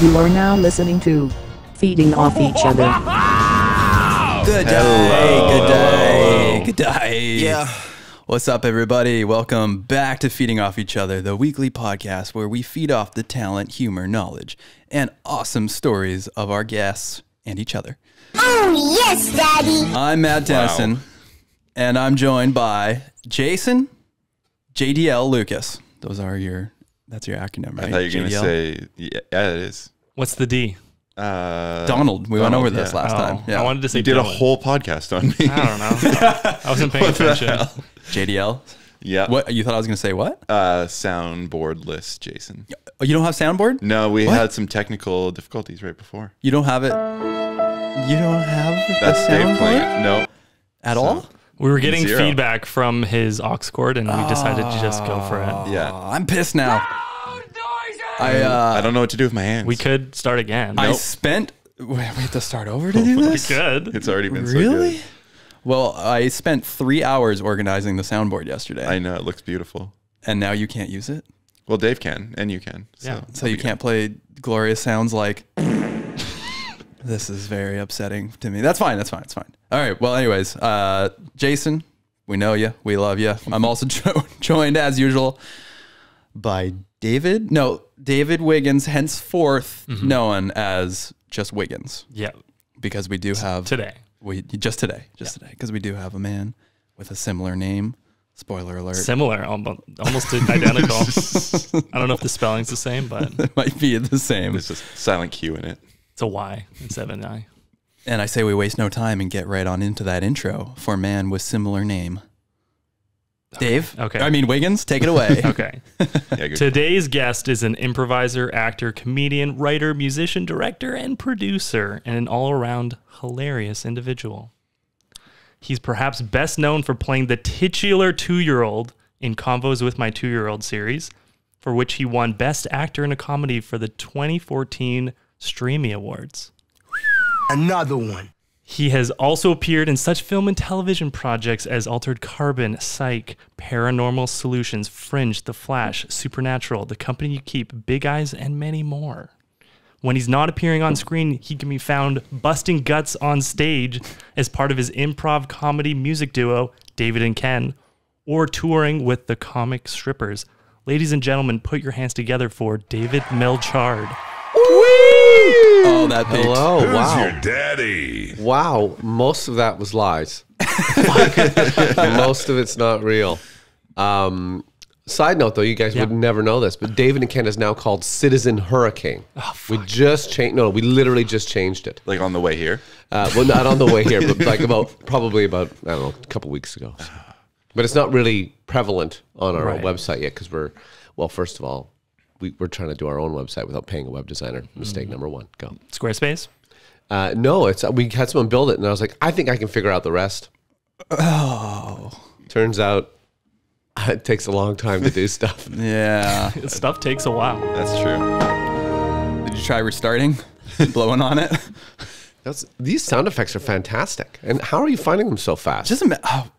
You are now listening to Feeding Off Each Other. Good day. Good day. Yeah. What's up, everybody? Welcome back to Feeding Off Each Other, the weekly podcast where we feed off the talent, humor, knowledge, and awesome stories of our guests and each other. Oh, yes, Daddy. I'm Matt Dennison, and I'm joined by Jason, JDL, Lucas. That's your acronym, right? I thought you were going to JDL? say, yeah, it is. What's the D? Donald. We went over this last time. Yeah. I wanted to say You did a Dylan. whole podcast on me. I don't know. I wasn't paying attention. JDL? Yeah. What? You thought I was going to say what? Soundboard list, Jason. Oh, you don't have soundboard? No, we What? had some technical difficulties right before. You don't have it? You don't have That's the Dave soundboard? playing it. No. At all? We were getting Zero. feedback from his aux cord, and we decided to just go for it. Yeah. I'm pissed now. I don't know what to do with my hands. We could start again. I spent... We have to start over to do We this? could. It's already been so Really? good. Well, I spent 3 hours organizing the soundboard yesterday. I know. It looks beautiful. And now you can't use it? Well, Dave can, and you can. Yeah. So you can't play glorious sounds like... This is very upsetting to me. That's fine. It's fine. All right. Well, anyways, Jason, we know you. We love you. I'm also joined, as usual, by David Wiggins, henceforth known as just Wiggins, Yeah. because we do have Today. just today, because we do have a man with a similar name. Spoiler alert. Similar, almost identical. I don't know if the spelling's the same, but It might be the same. There's a silent Q in it. it's a Y instead of an I. And I say we waste no time and get right on into that intro for man with similar name. Dave? Okay. I mean, Wiggins, take it away. Okay. Yeah, good. Today's guest is an improviser, actor, comedian, writer, musician, director, and producer, and an all-around hilarious individual. He's perhaps best known for playing the titular 2-year-old in Convos with My 2-Year-Old series, for which he won Best Actor in a Comedy for the 2014 Streamy Awards. Another one. He has also appeared in such film and television projects as Altered Carbon, Psych, Paranormal Solutions, Fringe, The Flash, Supernatural, The Company You Keep, Big Eyes, and many more. When he's not appearing on screen, he can be found busting guts on stage as part of his improv comedy music duo, David and Ken, or touring with the comic strippers. Ladies and gentlemen, put your hands together for David Milchard. Oh, that peaked. Hello, Who's wow. your daddy? Wow, most of that was lies. Most of it's not real. Side note, though, you guys would never know this, but David and Ken is now called Citizen Hurricane. We just changed, we literally just changed it. Like on the way here. Well, not on the way here, but like probably about, I don't know, a couple weeks ago. But it's not really prevalent on our Right. website yet because first of all, we're trying to do our own website without paying a web designer. Mistake number one. Go. Squarespace? No, we had someone build it, and I was like, I think I can figure out the rest. Oh. Turns out it takes a long time to do stuff. Yeah. Stuff takes a while. That's true. Did you try restarting? Blowing on it? These sound effects are fantastic. And how are you finding them so fast?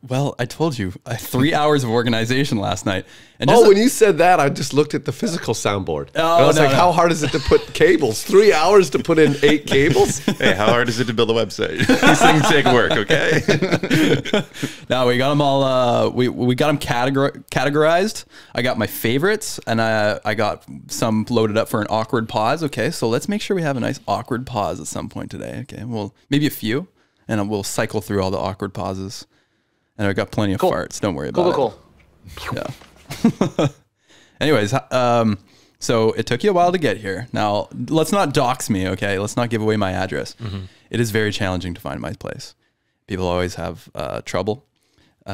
Well, I told you, 3 hours of organization last night. And when you said that, I just looked at the physical soundboard. And I was no, like, no. how hard is it to put cables? 3 hours to put in 8 cables? Hey, how hard is it to build a website? These things take work, okay? No, we got them all. We got them categorized. I got my favorites, and I got some loaded up for an awkward pause. Okay, so let's make sure we have a nice awkward pause at some point today. Okay, well, maybe a few, and we'll cycle through all the awkward pauses. And I got plenty of farts. Don't worry about it. Cool. Yeah. Anyways, so it took you a while to get here. Now, let's not dox me, okay? Let's not give away my address. It is very challenging to find my place. People always have trouble.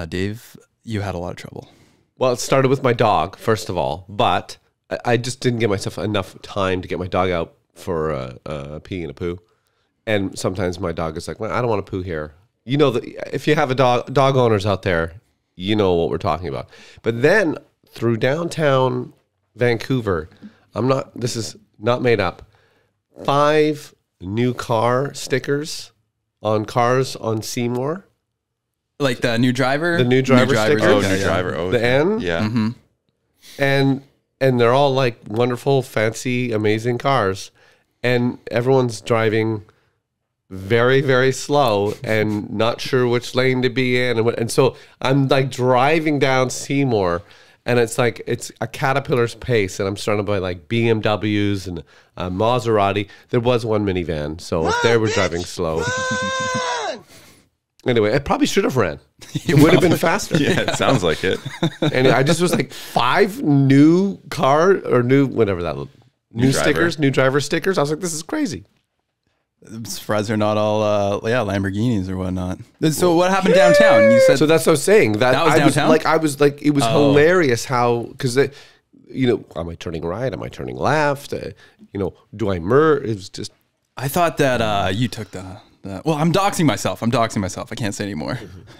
Dave, you had a lot of trouble. Well, it started with my dog, first of all, but I just didn't give myself enough time to get my dog out for a pee and a poo. And sometimes my dog is like, well, I don't want to poo here. You know, if you have a dog owners out there, you know what we're talking about. But then through downtown Vancouver, this is not made up, 5 new car stickers on cars on Seymour. Like the new driver? The new driver stickers. Oh, okay, new yeah. driver. Oh, The N? Yeah. Mm-hmm. And they're all like wonderful, fancy, amazing cars. and everyone's driving very, very slow and not sure which lane to be in. And so I'm like driving down Seymour, and it's like it's a caterpillar's pace, and I'm surrounded by like BMWs and Maserati. There was one minivan, so if they were driving slow. Anyway, I probably should have ran. It would have been faster. Yeah, it sounds like it. And I just was like 5 new car or new whatever that new driver. stickers, new driver stickers. I was like, this is crazy. I'm surprised they're not all Lamborghinis or whatnot. So what happened downtown? You said So that's what I was saying. That was downtown? I was like, it was hilarious how, because am I turning right? Am I turning left? Do I merge? It was just. I thought that you took the. Well, I'm doxing myself. I can't say anymore.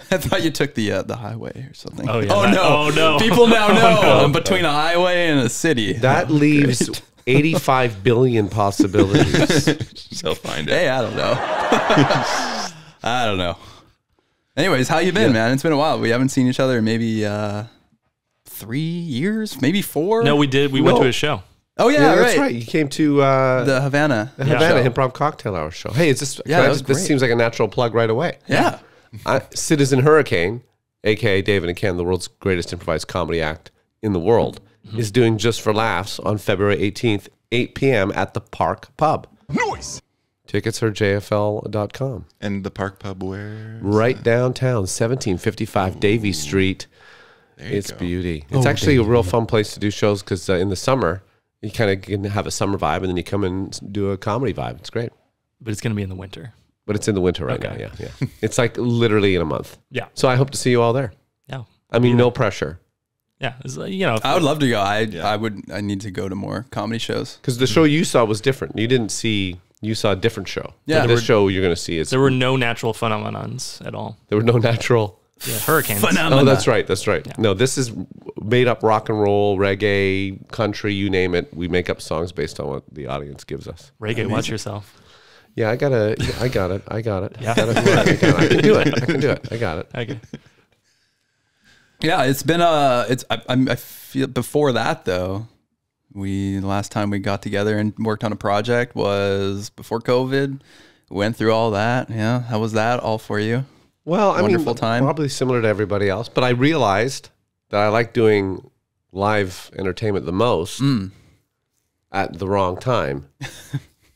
I thought you took the highway or something. Oh, yeah, Oh, that- no. oh, no. People now know no. I'm between a highway and a city. That leaves 85 billion possibilities. They'll find it. Hey, I don't know. I don't know. Anyways, how you been, man? It's been a while. We haven't seen each other in maybe 3 years, maybe 4. No, we did. We went No. to a show. Oh yeah, That's right. You came to The Havana. the Havana show. Improv Cocktail Hour show. Hey, is this? Yeah, that was this great. seems like a natural plug right away. Yeah. Citizen Hurricane, aka David and Ken, the world's greatest improvised comedy act in the world, is doing Just for Laughs on February 18th, 8 p.m. at the Park Pub. Nice. Tickets are jfl.com. And the Park Pub where? Right downtown, 1755 Davie Street. There you It's go. beauty. It's actually a real fun place to do shows because in the summer, you kind of can have a summer vibe and then you come and do a comedy vibe. It's great. But it's going to be in the winter. But it's in the winter right Okay. now. Yeah. It's like literally in a month. Yeah. So I hope to see you all there. Yeah. I mean, no pressure. Yeah. It's, I would love to go. I need to go to more comedy shows. Because the show you saw was different. You saw a different show. Yeah. But this show you're going to see is there were no natural phenomenons at all. there were no natural. Yeah. Hurricanes. Oh, that's right. That's right. No, this is made up rock and roll, reggae, country, you name it. We make up songs based on what the audience gives us. Reggae, watch yourself. Yeah, I got it. Yeah. I can do it. I got it. Okay. Yeah, it's been I feel before that though. The last time we got together and worked on a project was before COVID. Went through all that. Yeah, how was that all for you? Well, I Wonderful mean, time. probably similar to everybody else, but I realized that I like doing live entertainment the most at the wrong time,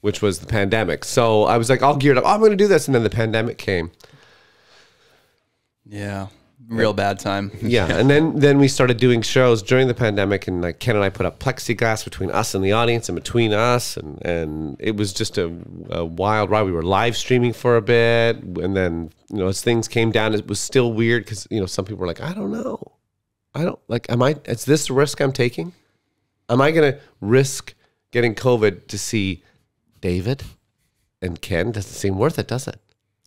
which was the pandemic. So I was like, all geared up. Oh, I'm going to do this. And then the pandemic came. Yeah, real bad time. Yeah. And then we started doing shows during the pandemic, and like Ken and I put up plexiglass between us and the audience and between us. And it was just a wild ride. We were live streaming for a bit. And then, as things came down, it was still weird because, some people were like, I don't know. Is this the risk I'm taking? Am I going to risk getting COVID to see David and Ken? Doesn't seem worth it, does it?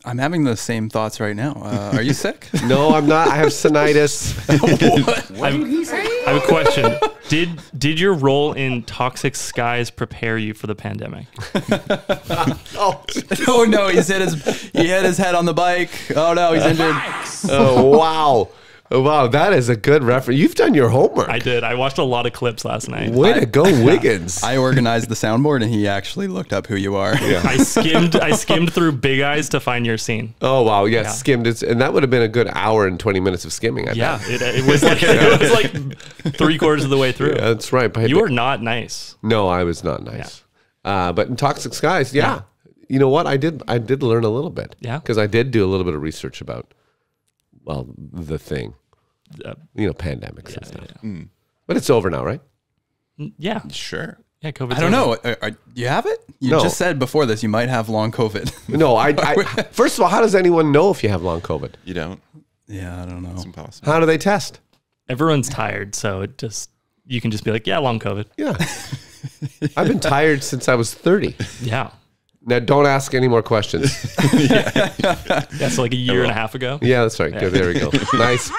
I'm having the same thoughts right now. Are you sick? No, I'm not. I have tinnitus. I have a question. Did your role in Toxic Skies prepare you for the pandemic? Oh no, he hit his head on the bike. Oh no, he's injured. Oh, wow. Wow, that is a good reference. You've done your homework. I did. I watched a lot of clips last night. Way to go, Wiggins. I organized the soundboard and he actually looked up who you are. I skimmed through Big Eyes to find your scene. Oh, wow. Yeah, skimmed it. And that would have been a good hour and 20 minutes of skimming, I Yeah, bet. it was like 3/4 of the way through. Yeah, that's right. You were not nice. No, I was not nice. But in Toxic Skies, yeah. You know what? I did learn a little bit. Yeah. Because I did do a little bit of research about, the thing. Pandemics and stuff. Yeah. But it's over now, right? Yeah. Sure. Yeah, COVID. I don't know. You have it? You No. just said before this you might have long COVID. No, I first of all, how does anyone know if you have long COVID? You don't. Yeah, I don't know. It's impossible. How do they test? Everyone's tired, so you can just be like, yeah, long COVID. Yeah. I've been tired since I was 30. Yeah. Now, don't ask any more questions. Yeah, so like a year and a half ago. Yeah, that's right. Good. There we go. Nice.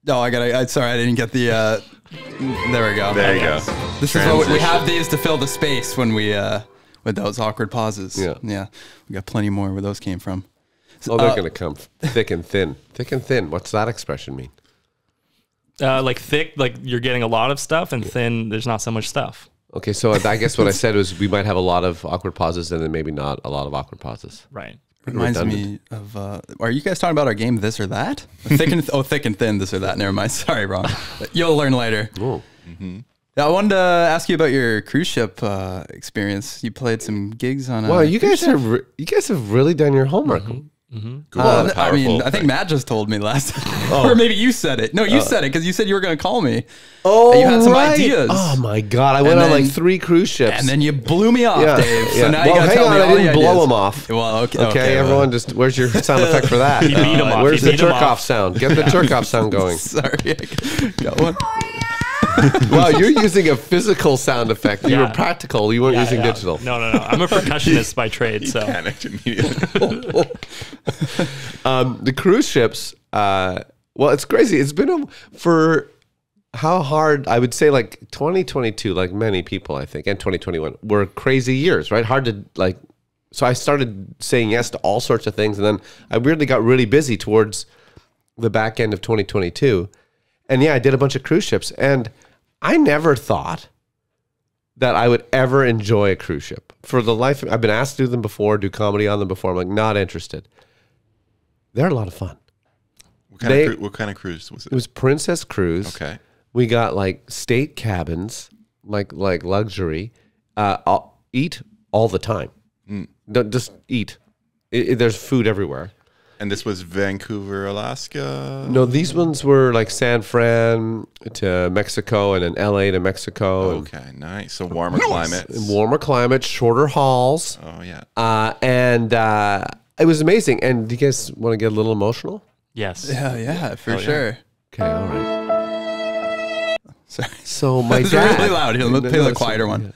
No, sorry, I didn't get the, there we go. There you go. This is what we have these to fill the space when we, with those awkward pauses. Yeah. Yeah. We got plenty more where those came from. Oh, they're going to come thick and thin. Thick and thin. What's that expression mean? Like thick, like you're getting a lot of stuff, and thin, there's not so much stuff. Okay, so I guess what I said was we might have a lot of awkward pauses and then maybe not a lot of awkward pauses. Right. Reminds me of. Are you guys talking about our game This or That? Thick and Thin, This or That. Never mind. Sorry, wrong. You'll learn later. Oh. Yeah, I wanted to ask you about your cruise ship experience. You played some gigs on. Wow, you guys have really done your homework. Well, I mean, I think Matt just told me last time. Or maybe you said it. No, you said it because you said you were going to call me. Oh, you had some right. ideas. Oh my God, I went on like 3 cruise ships. And then you blew me off, Dave. So now you well, got to hang tell on, me I all didn't the blow ideas. them off. Well, Okay, everyone, just where's your sound effect for that? He beat him off. Where's He the beat him jerk off off. sound? Get the jerk off sound going. Sorry, I got one. Wow, you're using a physical sound effect. You were practical. You weren't using digital. No. I'm a percussionist by trade. So Panicked immediately. The cruise ships, well, it's crazy. It's been for how hard, I would say like 2022, like many people, I think, and 2021 were crazy years, right? Hard to like, so I started saying yes to all sorts of things. And then I weirdly got really busy towards the back end of 2022. And yeah, I did a bunch of cruise ships. And I never thought that I would ever enjoy a cruise ship. For the life, I've been asked to do them before, do comedy on them before. I'm like, not interested. They're a lot of fun. What kind of cruise was it? It was Princess Cruise. Okay. We got like state cabins, like luxury. I'll eat all the time. Don't just eat. There's food everywhere. And this was Vancouver, Alaska? No, these ones were like San Fran to Mexico and then LA to Mexico. Okay, nice. So warmer climate. Warmer climate, shorter hauls. Oh, yeah. And it was amazing. And do you guys want to get a little emotional? yes. Yeah, for sure. Okay, all right. Sorry. So my It's dad. really loud. Here, let's play the quieter one.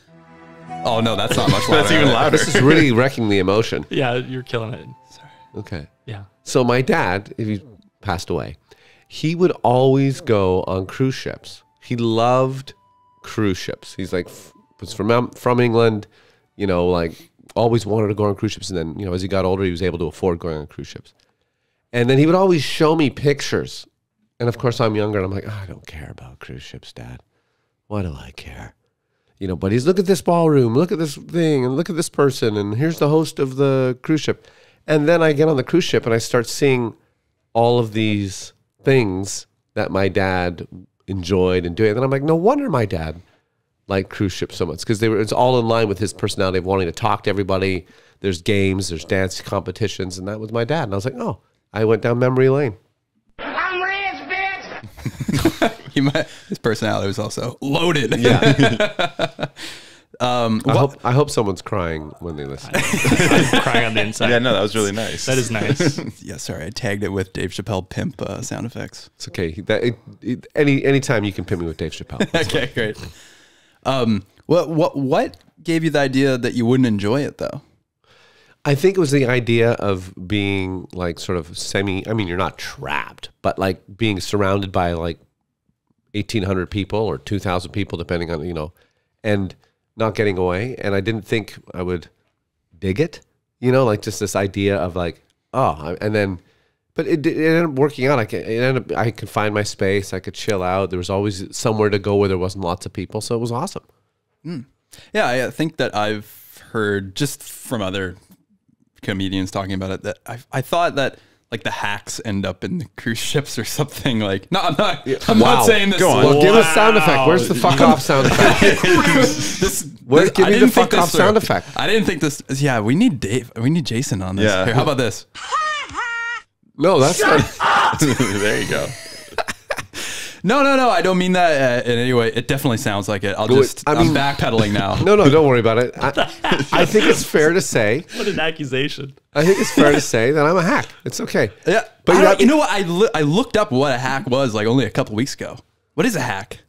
Oh, no, that's not much louder. That's even louder. This is really wrecking the emotion. Yeah, you're killing it. Okay. Yeah. So my dad, if he passed away, he would always go on cruise ships. He loved cruise ships. He's like, was from England, you know, like always wanted to go on cruise ships. And then, you know, as he got older, he was able to afford going on cruise ships. And then he would always show me pictures. And of course, I'm younger, and I'm like, I don't care about cruise ships, Dad. Why do I care? You know, but he's, look at this ballroom, look at this thing, and look at this person, and here's the host of the cruise ship. And then I get on the cruise ship, and I start seeing all of these things that my dad enjoyed and doing. And then I'm like, no wonder my dad liked cruise ships so much, because it's all in line with his personality of wanting to talk to everybody. There's games, there's dance competitions, and that was my dad. And I was like, oh, I went down memory lane. I'm rich, bitch. His personality was also loaded. Yeah. I hope someone's crying when they listen. I'm crying on the inside. Yeah, no, that was really nice. That is nice. Yeah, sorry, I tagged it with Dave Chappelle pimp sound effects. It's okay. Anytime you can pin me with Dave Chappelle. Okay, great. What gave you the idea that you wouldn't enjoy it though? I think it was the idea of being like sort of I mean, you're not trapped, but like being surrounded by like 1,800 people or 2,000 people, depending on, you know, and not getting away. And I didn't think I would dig it, you know, like just this idea of like, oh, and then, but it ended up working out. I could find my space. I could chill out. There was always somewhere to go where there wasn't lots of people. So it was awesome. Yeah, I think that I've heard just from other comedians talking about it that I thought that like the hacks end up in the cruise ships or something. Like, no, I'm not saying this. Go on. Well, give a sound effect. Where's the fuck off sound effect? Give me the fuck off sound effect. I didn't think this. Yeah, we need Dave. We need Jason on this. Yeah. Here, how about this? No, that's not. There you go. No. I don't mean that in any way. It definitely sounds like it. I'm backpedaling now. No, don't worry about it. I think it's fair to say. What an accusation. I think it's fair to say that I'm a hack. It's okay. Yeah, But you know what? I looked up what a hack was like only a couple weeks ago. What is a hack?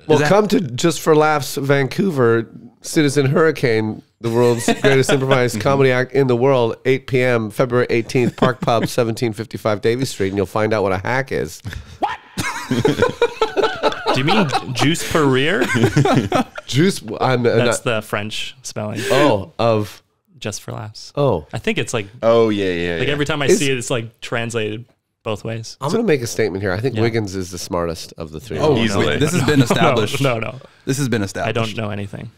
Well, come to Just for Laughs Vancouver, Citizen Hurricane, the world's greatest improvised comedy act in the world, 8 p.m., February 18th, Park Pub, 1755 Davie Street, and you'll find out what a hack is. What? Do you mean juice per rear? Juice. That's the French spelling. Of. Just for laughs. Oh. I think it's like, Oh, yeah. every time I see it, it's like translated both ways. I'm going to make a statement here. I think Wiggins is the smartest of the three. Oh, Easily. wait, this has been established. No. This has been established. I don't know anything.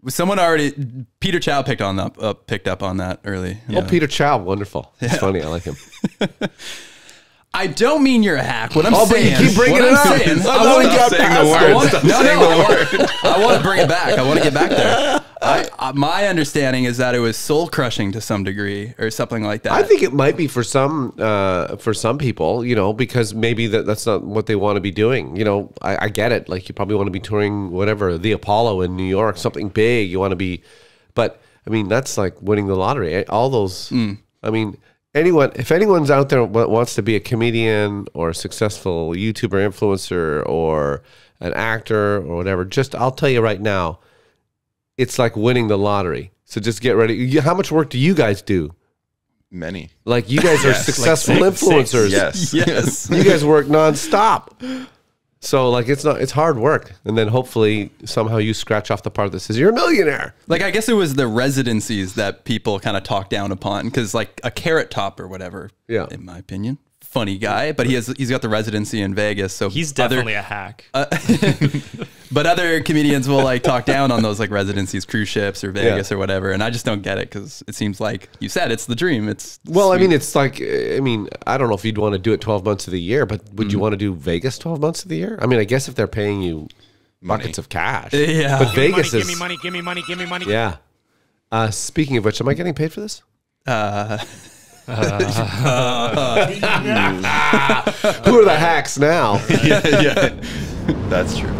Someone already, Peter Chow picked up on that early. Oh, Peter Chow, wonderful. It's funny. I like him. I don't mean you're a hack. What I'm But saying, you keep bringing what it I'm up. saying, Stop I want to saying the word. I want to bring it back. I want to get back there. My understanding is that it was soul crushing to some degree, or something like that. I think it might be for some people, you know, because maybe that's not what they want to be doing. You know, I get it. Like, you probably want to be touring whatever, the Apollo in New York, something big. You want to be, but I mean, that's like winning the lottery. All those. I mean, if anyone's out there wants to be a comedian or a successful YouTuber, influencer, or an actor or whatever, I'll tell you right now, it's like winning the lottery. So just get ready. How much work do you guys do? Many. Like, you guys are successful influencers. Yes. You guys work nonstop. So like, it's hard work. And then hopefully somehow you scratch off the part that says you're a millionaire. Like, I guess it was the residencies that people kind of talk down upon, because like a Carrot Top or whatever, in my opinion, funny guy, but he's got the residency in Vegas, so He's definitely a hack. But other comedians will like talk down on those like residencies, cruise ships or Vegas or whatever, and I just don't get it, because it seems like you said it's the dream. It's Well, sweet. I mean, it's like, I don't know if you'd want to do it 12 months of the year, but would you want to do Vegas 12 months of the year? I mean, I guess if they're paying you buckets of cash. Yeah. But Vegas is... Give me money. Yeah. Speaking of which, am I getting paid for this? Who are the hacks now? Yeah. That's true.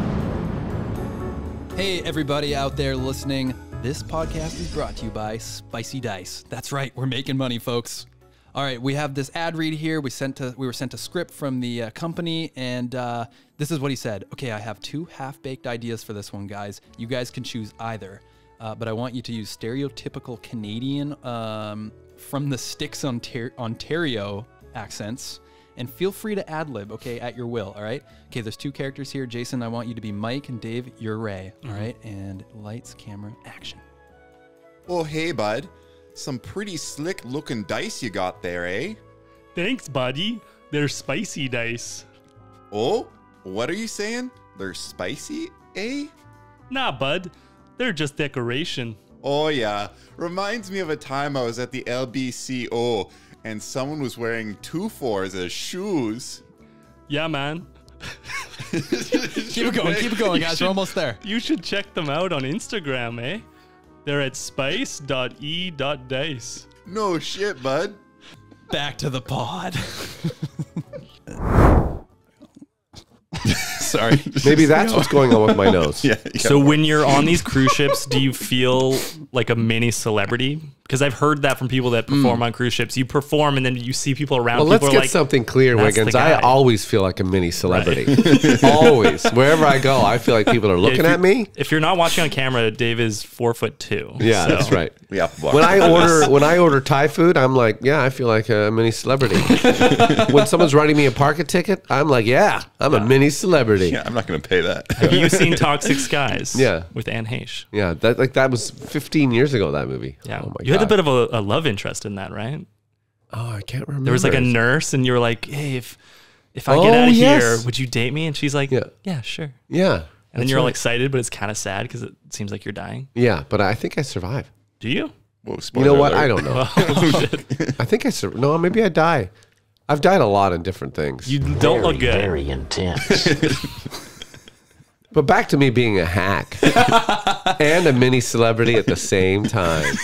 Hey, everybody out there listening. This podcast is brought to you by Spicy Dice. That's right, we're making money, folks. All right, we have this ad read here. We were sent a script from the company, and this is what he said. Okay, I have 2 half-baked ideas for this one, guys. You guys can choose either, but I want you to use stereotypical Canadian from the Sticks, Ontario accents. And feel free to ad-lib, okay, at your will, all right? Okay, there's 2 characters here. Jason, I want you to be Mike, and Dave, you're Ray, all right? And lights, camera, action. Oh, hey, bud. Some pretty slick-looking dice you got there, eh? Thanks, buddy. They're spicy dice. Oh, what are you saying? They're spicy, eh? Nah, bud. They're just decoration. Oh, yeah. Reminds me of a time I was at the LBCO and someone was wearing 2 4s as shoes. Yeah, man. Keep it going, guys. We're almost there. You should check them out on Instagram, eh? They're at spice.e.dice. No shit, bud. Back to the pod. Sorry. Maybe that's what's going on with my nose. Yeah. So when you're on these cruise ships, do you feel like a mini celebrity? Because I've heard that from people that perform on cruise ships. You perform and then you see people around. Well, people let's are get like, something clear, "That's the Wiggins. guy." I always feel like a mini celebrity. Always. Wherever I go, I feel like people are looking at me. If you're not watching on camera, Dave is 4'2". Yeah, so. that's right. We have to block When I order Thai food, I'm like, yeah, I feel like a mini celebrity. When someone's writing me a parking ticket, I'm like, yeah, I'm a mini celebrity. Yeah, I'm not going to pay that. Have you seen Toxic Skies? Yeah. With Anne Heche. Yeah, that was 15 years ago, that movie. Yeah. Oh my You had a God. bit of a love interest in that, right? Oh, I can't remember. There was like a nurse, and you were like, "Hey, if I get out of here, would you date me?" And she's like, "Yeah, sure." Yeah. And then you're all excited, but it's kind of sad because it seems like you're dying. Yeah, but I think I survive. Do you? Whoa, You spoiler know what? alert. I don't know. I think I survive. No, maybe I die. I've died a lot in different things. You don't look good. Very intense. But back to me being a hack and a mini celebrity at the same time.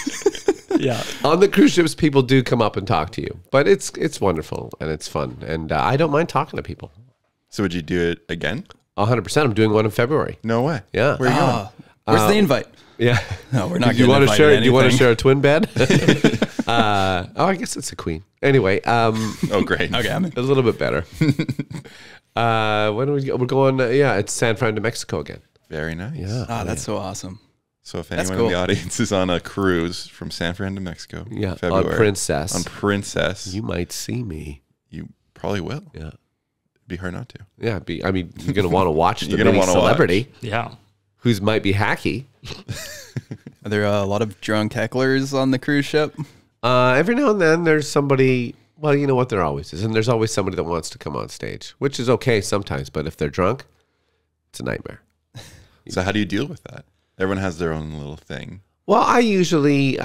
Yeah. On the cruise ships, people do come up and talk to you, but it's wonderful and it's fun, and I don't mind talking to people. So would you do it again? 100%. I'm doing one in February. No way. Yeah. Where are you going? Where's the invite? Yeah. No, we're not Do you getting want to invited share? to Do you want to anything. share a twin bed? I guess it's a queen. Anyway, Oh, great. Okay, I'm in. a little bit better. When do we go? We're going. It's San Fran to Mexico again. Very nice. Yeah. Ah, that's so awesome. So if That's anyone in cool. the audience is on a cruise from San Fran to Mexico, Yeah. February, On Princess. on Princess, You might see me. you probably will. Yeah. It'd be hard not to. Yeah. I mean, you're gonna want to watch the You're gonna mini wanna celebrity Yeah. who's might be hacky. Are there a lot of drunk hecklers on the cruise ship? Every now and then there's somebody Well, you know what? There always is. And there's always somebody that wants to come on stage, which is okay sometimes. But if they're drunk, it's a nightmare. So how do you deal with that? Everyone has their own little thing. Well, I usually,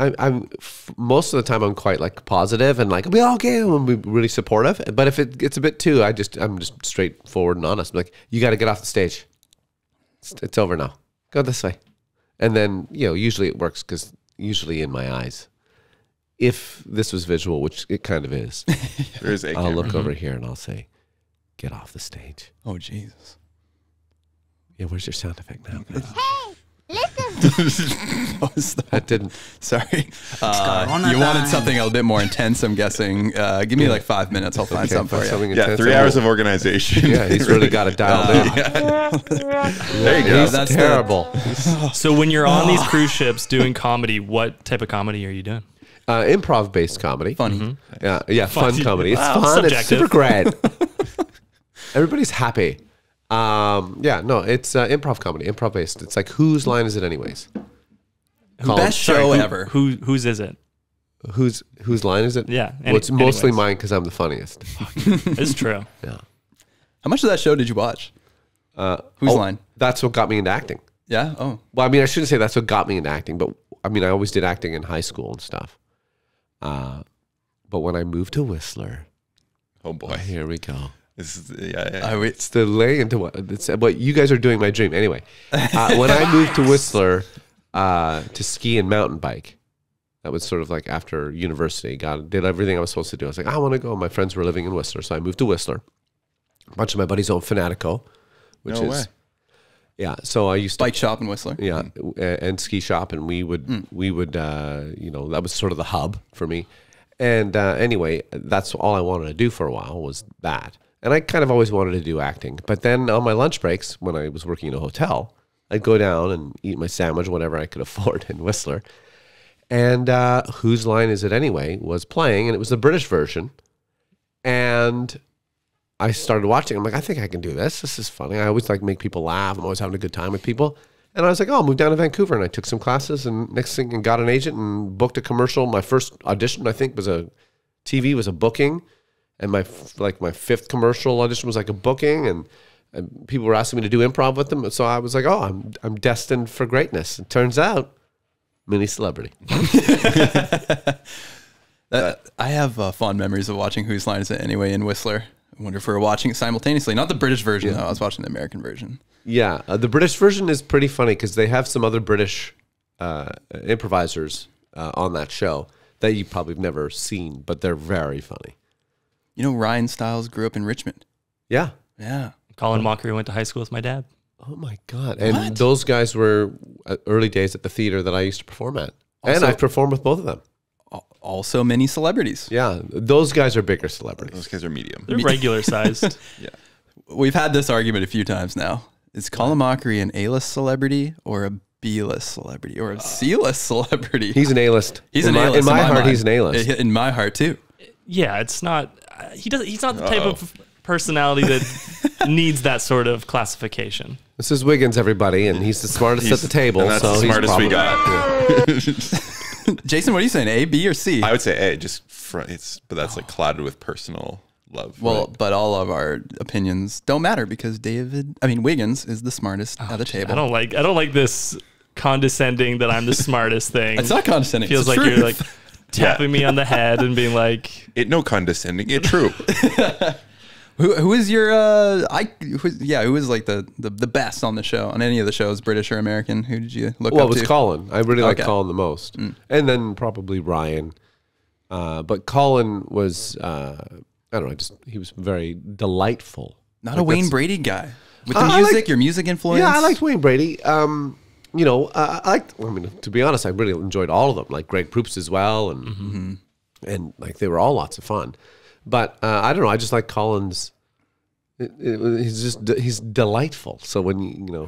most of the time I'm quite like positive and like, I'll be okay, and be really supportive. But if it gets a bit too, I'm just straightforward and honest. I'm like, you got to get off the stage. It's over now. Go this way. And then, usually it works because usually in my eyes, if this was visual, which it kind of is, There is a I'll camera. look over here and I'll say, get off the stage. Oh, Jesus. Yeah, where's your sound effect now? What was that? That didn't. Sorry. You wanted something a bit more intense, I'm guessing. Give me like 5 minutes. I'll find something for you. something Yeah, intense. 3 hours of organization. Yeah, he's really got it dialed in. There you go. He's That's terrible. So when you're on these cruise ships doing comedy, what type of comedy are you doing? Improv-based comedy. Funny. Yeah, fun comedy. It's Wow, fun. It's subjective. super great. Everybody's happy. It's improv comedy, improv-based. It's like, whose line is it anyways? Best show ever. Whose is it? Whose line is it? Yeah, Well, it's mostly anyways. mine because I'm the funniest. It's true. Yeah. How much of that show did you watch? Whose line? That's what got me into acting. Yeah? Oh. Well, I mean, I shouldn't say that's what got me into acting, but I mean, I always did acting in high school and stuff. But when I moved to Whistler, Oh boy. here we go. This is, yeah. It's the lay into what you guys are doing. My dream, anyway. When I moved to Whistler to ski and mountain bike, that was sort of like after university. Did everything I was supposed to do. I was like, I want to go. My friends were living in Whistler, so I moved to Whistler. A bunch of my buddies own Fanatico, which No is way. yeah. So I used to Bike shop in Whistler. yeah, and ski shop, and we would that was sort of the hub for me. And anyway, that's all I wanted to do for a while was that. And I kind of always wanted to do acting. But then on my lunch breaks, when I was working in a hotel, I'd go down and eat my sandwich, whatever I could afford in Whistler. And Whose Line Is It Anyway was playing, and it was the British version. And I started watching. I'm like, I think I can do this. This is funny. I always like make people laugh. I'm always having a good time with people. And I was like, oh, I'll move down to Vancouver. And I took some classes, and next thing, and got an agent and booked a commercial. My first audition, I think, was a booking. And my fifth commercial audition was like a booking, and people were asking me to do improv with them. So I was like, oh, I'm destined for greatness. It turns out, mini celebrity. I have fond memories of watching Whose Line Is It Anyway in Whistler. I wonder if we were watching it simultaneously. Not the British version, though. I was watching the American version. Yeah, the British version is pretty funny because they have some other British improvisers on that show that you probably have never seen, but they're very funny. You know, Ryan Stiles grew up in Richmond. Yeah. Yeah. Colin Mockery went to high school with my dad. Oh my God. And those guys were early days at the theater that I used to perform at. And Also- I've performed with both of them. Also many celebrities. Yeah, those guys are bigger celebrities. Those guys are medium. They're regular sized. Yeah. We've had this argument a few times now. Is Colin Mockery an A-list celebrity or a B-list celebrity or a C-list celebrity? He's an A-list. He's in an A-list. In my heart, mind. he's an A-list. In my heart, too. Yeah, it's not. He's not the type of personality that needs that sort of classification. This is Wiggins, everybody, and he's the smartest at the table. And that's so the he's smartest we probably- got. Jason, what are you saying? A, B, or C? I would say A, but that's like clouded with personal love. Well, right? but all of our opinions don't matter because Wiggins is the smartest at the table. I don't like this condescending that I'm the smartest thing. It's not condescending. Feels it's like the you're truth. like tapping me on the head and being like, It no condescending. It true. Who is your who is like the best on the show, on any of the shows, British or American? Who did you look Well, up it was to? Colin. I really like Okay. Colin the most. And then probably Ryan. But Colin was, I don't know, he was very delightful. Not Like, a Wayne that's- Brady guy. With the I music, like- your music influence. Yeah, I liked Wayne Brady. To be honest, I really enjoyed all of them, like Greg Proops as well, and like they were all lots of fun. But I don't know, I just like Colin's. He's delightful. So when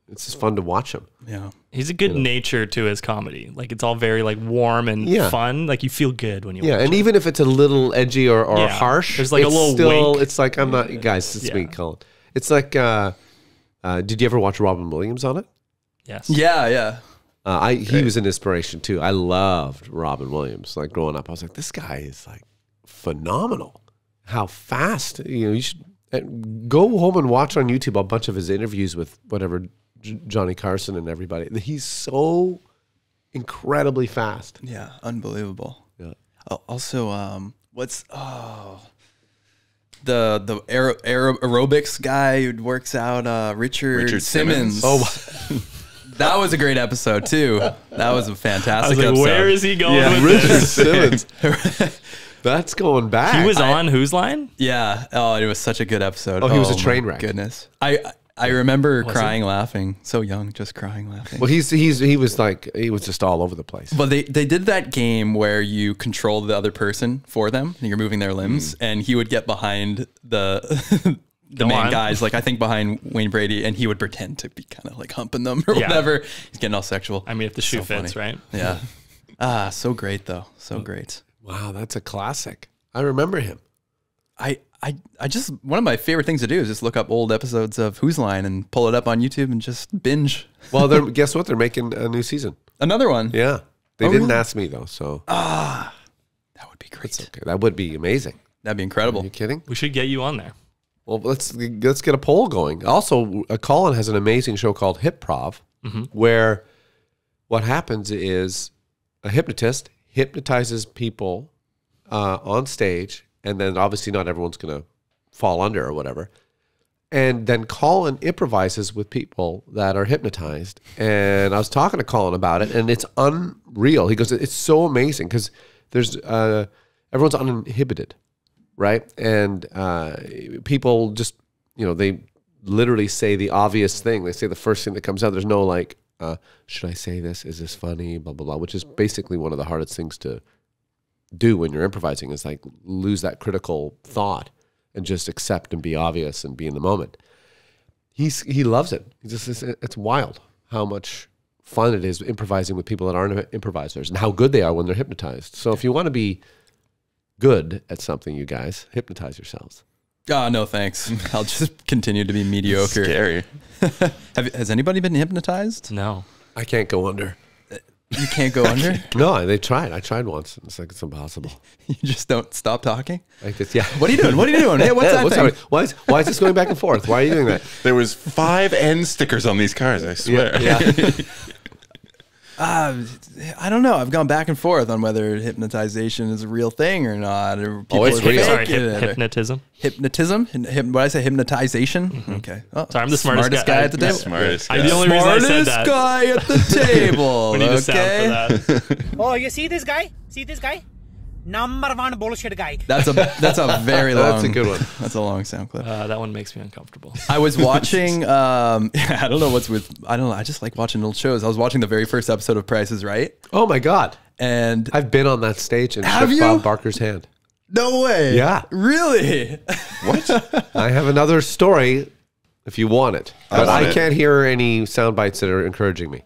it's just fun to watch him. Yeah. he's a good nature to his comedy. Like it's all very like warm and Yeah. fun. Like you feel good when you Yeah, watch and it. even if it's a little edgy or Yeah. harsh, There's like a it's little still, wink. It's like I'm not, guys. It's me, Yeah. Colin. It's like, did you ever watch Robin Williams on it? Yes. Yeah. He was an inspiration too. I loved Robin Williams. Like growing up, I was like, this guy is like phenomenal. How fast, you should go home and watch on YouTube a bunch of his interviews with whatever Johnny Carson and everybody. He's so incredibly fast. Yeah, unbelievable. Yeah. Also, the aerobics guy who works out, Richard Simmons. Oh, that was a great episode too. That was a fantastic I was like, episode. where is he going with Richard this? Simmons. That's going back. He was on Whose Line? Yeah. Oh, it was such a good episode. Oh, he was a my train wreck. Goodness. I remember crying, laughing. So young, just crying, laughing. Well, he was just all over the place. But they did that game where you control the other person for them, and you're moving their limbs, and he would get behind the main guys, like I think behind Wayne Brady, and he would pretend to be kind of like humping them or whatever. He's getting all sexual. I mean, if the shoe fits, funny. right? Yeah. So great though. So great. Wow, that's a classic. I remember him. I just, one of my favorite things to do is just look up old episodes of Whose Line and pull it up on YouTube and just binge. Well, guess what? They're making a new season. Another one. Yeah. They Oh, didn't really? ask me though, so That would be great. it's okay. That would be amazing. That'd be Are incredible. you kidding? We should get you on there. Well, let's get a poll going. Also, Colin has an amazing show called Improv, where what happens is a hypnotist hypnotizes people on stage, and then obviously not everyone's going to fall under or whatever. And then Colin improvises with people that are hypnotized. And I was talking to Colin about it, and it's unreal. He goes, it's so amazing because there's everyone's uninhibited, right? And people just, they literally say the obvious thing. They say the first thing that comes out. There's no like, should I say this? Is this funny? Blah, blah, blah, which is basically one of the hardest things to do when you're improvising, is like lose that critical thought and just accept and be obvious and be in the moment. He loves it. It's wild how much fun it is improvising with people that aren't improvisers and how good they are when they're hypnotized. So if you want to be good at something, you guys, hypnotize yourselves. Oh, no, thanks. I'll just continue to be mediocre. Scary. Has anybody been hypnotized? No. I can't go under. You can't go under? No, they tried. I tried once. It's like, it's impossible. You just don't stop talking? Like this, yeah. What are you doing? What are you doing? Hey, what's that thing? happening? Why is this going back and forth? Why are you doing that? There was 5 end stickers on these cars, I swear. Yeah. I don't know. I've gone back and forth on whether hypnotization is a real thing or not. Or people it's are real. Sorry, faking it, or- hypnotism. Hypnotism? What did I say? Hypnotization? Okay. Oh, Sorry, I'm the smartest guy guy. at the table. Smartest I guy. the only reason I said Smartest that. guy at the table. We need a okay. sound for that. Oh, you see this guy? See this guy? Number one bullshit guy. That's a very long. That's a good one. That's a long sound clip. That one makes me uncomfortable. I was watching. I don't know what's with. I don't know. I just like watching old shows. I was watching the very first episode of Price is Right, Oh my God. and I've been on that stage and Have shook you? Bob Barker's hand. no way. Yeah. Really? I have another story if you want it. But want I it. can't hear any sound bites that are encouraging me.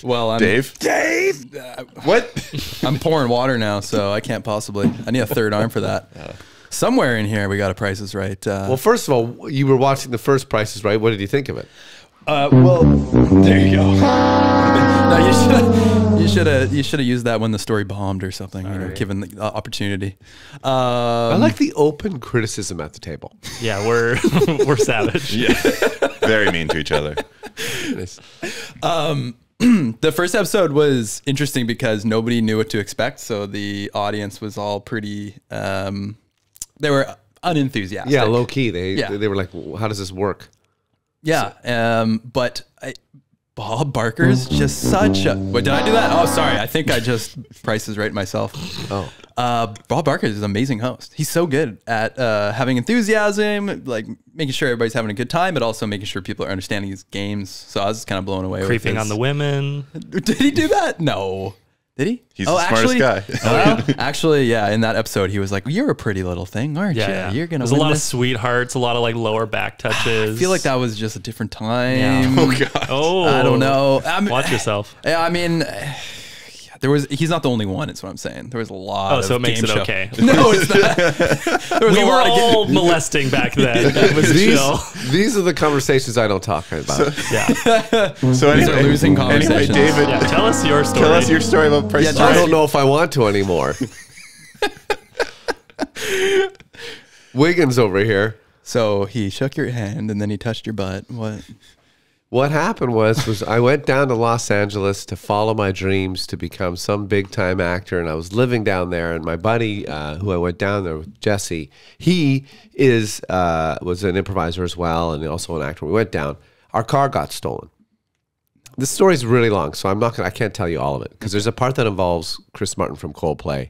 Well, I'm Dave? What? I'm pouring water now, so I can't possibly. I need a third arm for that. Somewhere in here, we got a Price is Right. Well, first of all, you were watching the first Price is Right. What did you think of it? Well, there you go. No, you should have used that when the story bombed or something. Given the opportunity. I like the open criticism at the table. Yeah, we're savage. Very mean to each other. The first episode was interesting because nobody knew what to expect, so the audience was all pretty. They were unenthusiastic. Yeah, low key. They Yeah. were like, well, how does this work? Yeah, but Bob Barker's just such a. Wait, did I do that? Oh, sorry. I think I just Price is Right myself. Oh. Bob Barker is an amazing host. He's so good at having enthusiasm, like making sure everybody's having a good time, but also making sure people are understanding his games. So I was kind of blown away. Creeping with on the women. Did he do that? No. Did he? He's the smartest guy. Well, actually, yeah. In that episode, he was like, "You're a pretty little thing, aren't Yeah, you? You're gonna." There's win a lot this." of sweethearts, a lot of like lower back touches. I feel like that was just a different time. Yeah. Oh, God. Oh, I don't know. Watch yourself. Yeah, I mean, he's not the only one. Is what I'm saying. There was a lot. Oh, of so it makes game it show. okay. No, it's not. There was We a were lot of all molesting back then. That was chill. These are the conversations I don't talk about. Yeah. So These are losing anyway, conversations. David, Yeah. Tell us your story. tell us your story about Price is I Right. don't know if I want to anymore. Wiggins over here. So he shook your hand and then he touched your butt. What happened was I went down to Los Angeles to follow my dreams to become some big time actor, and I was living down there. And my buddy, who I went down there with, Jesse, he was an improviser as well, and also an actor. We went down. Our car got stolen. This story is really long, so I can't tell you all of it because there's a part that involves Chris Martin from Coldplay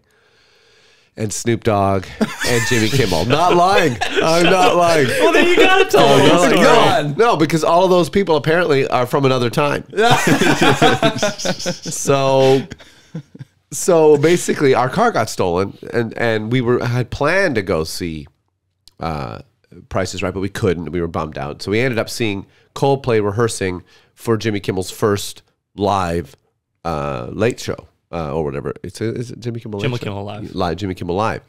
and Snoop Dogg and Jimmy Kimmel. Not lying. I'm not lying. Well, then you gotta tell the whole story. No, because all of those people apparently are from another time. So basically, our car got stolen, and we had planned to go see Price is Right, but we couldn't. We were bummed out. So we ended up seeing Coldplay rehearsing for Jimmy Kimmel's first live late show. Or whatever. Is it Jimmy Kimmel? Jimmy Kimmel Live. Jimmy Kimmel Live.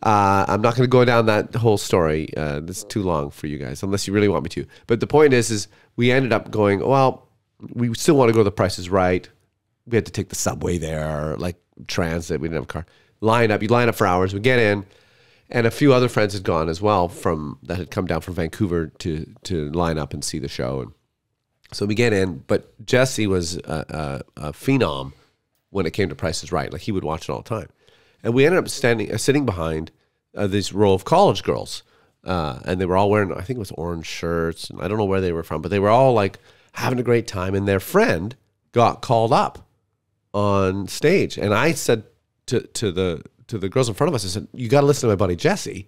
I'm not going to go down that whole story. This is too long for you guys, unless you really want me to. But the point is we ended up going, well, we still want to go to the Price is Right. We had to take the subway there, like transit. We didn't have a car. You line up for hours. We get in, and a few other friends had gone as well that had come down from Vancouver to line up and see the show. And so we get in, but Jesse was a phenom when it came to Price is Right. Like, he would watch it all the time. And we ended up sitting behind this row of college girls. And they were all wearing, I think it was orange shirts. And I don't know where they were from, but they were all like having a great time. And their friend got called up on stage. And I said to the girls in front of us, I said, you got to listen to my buddy Jesse.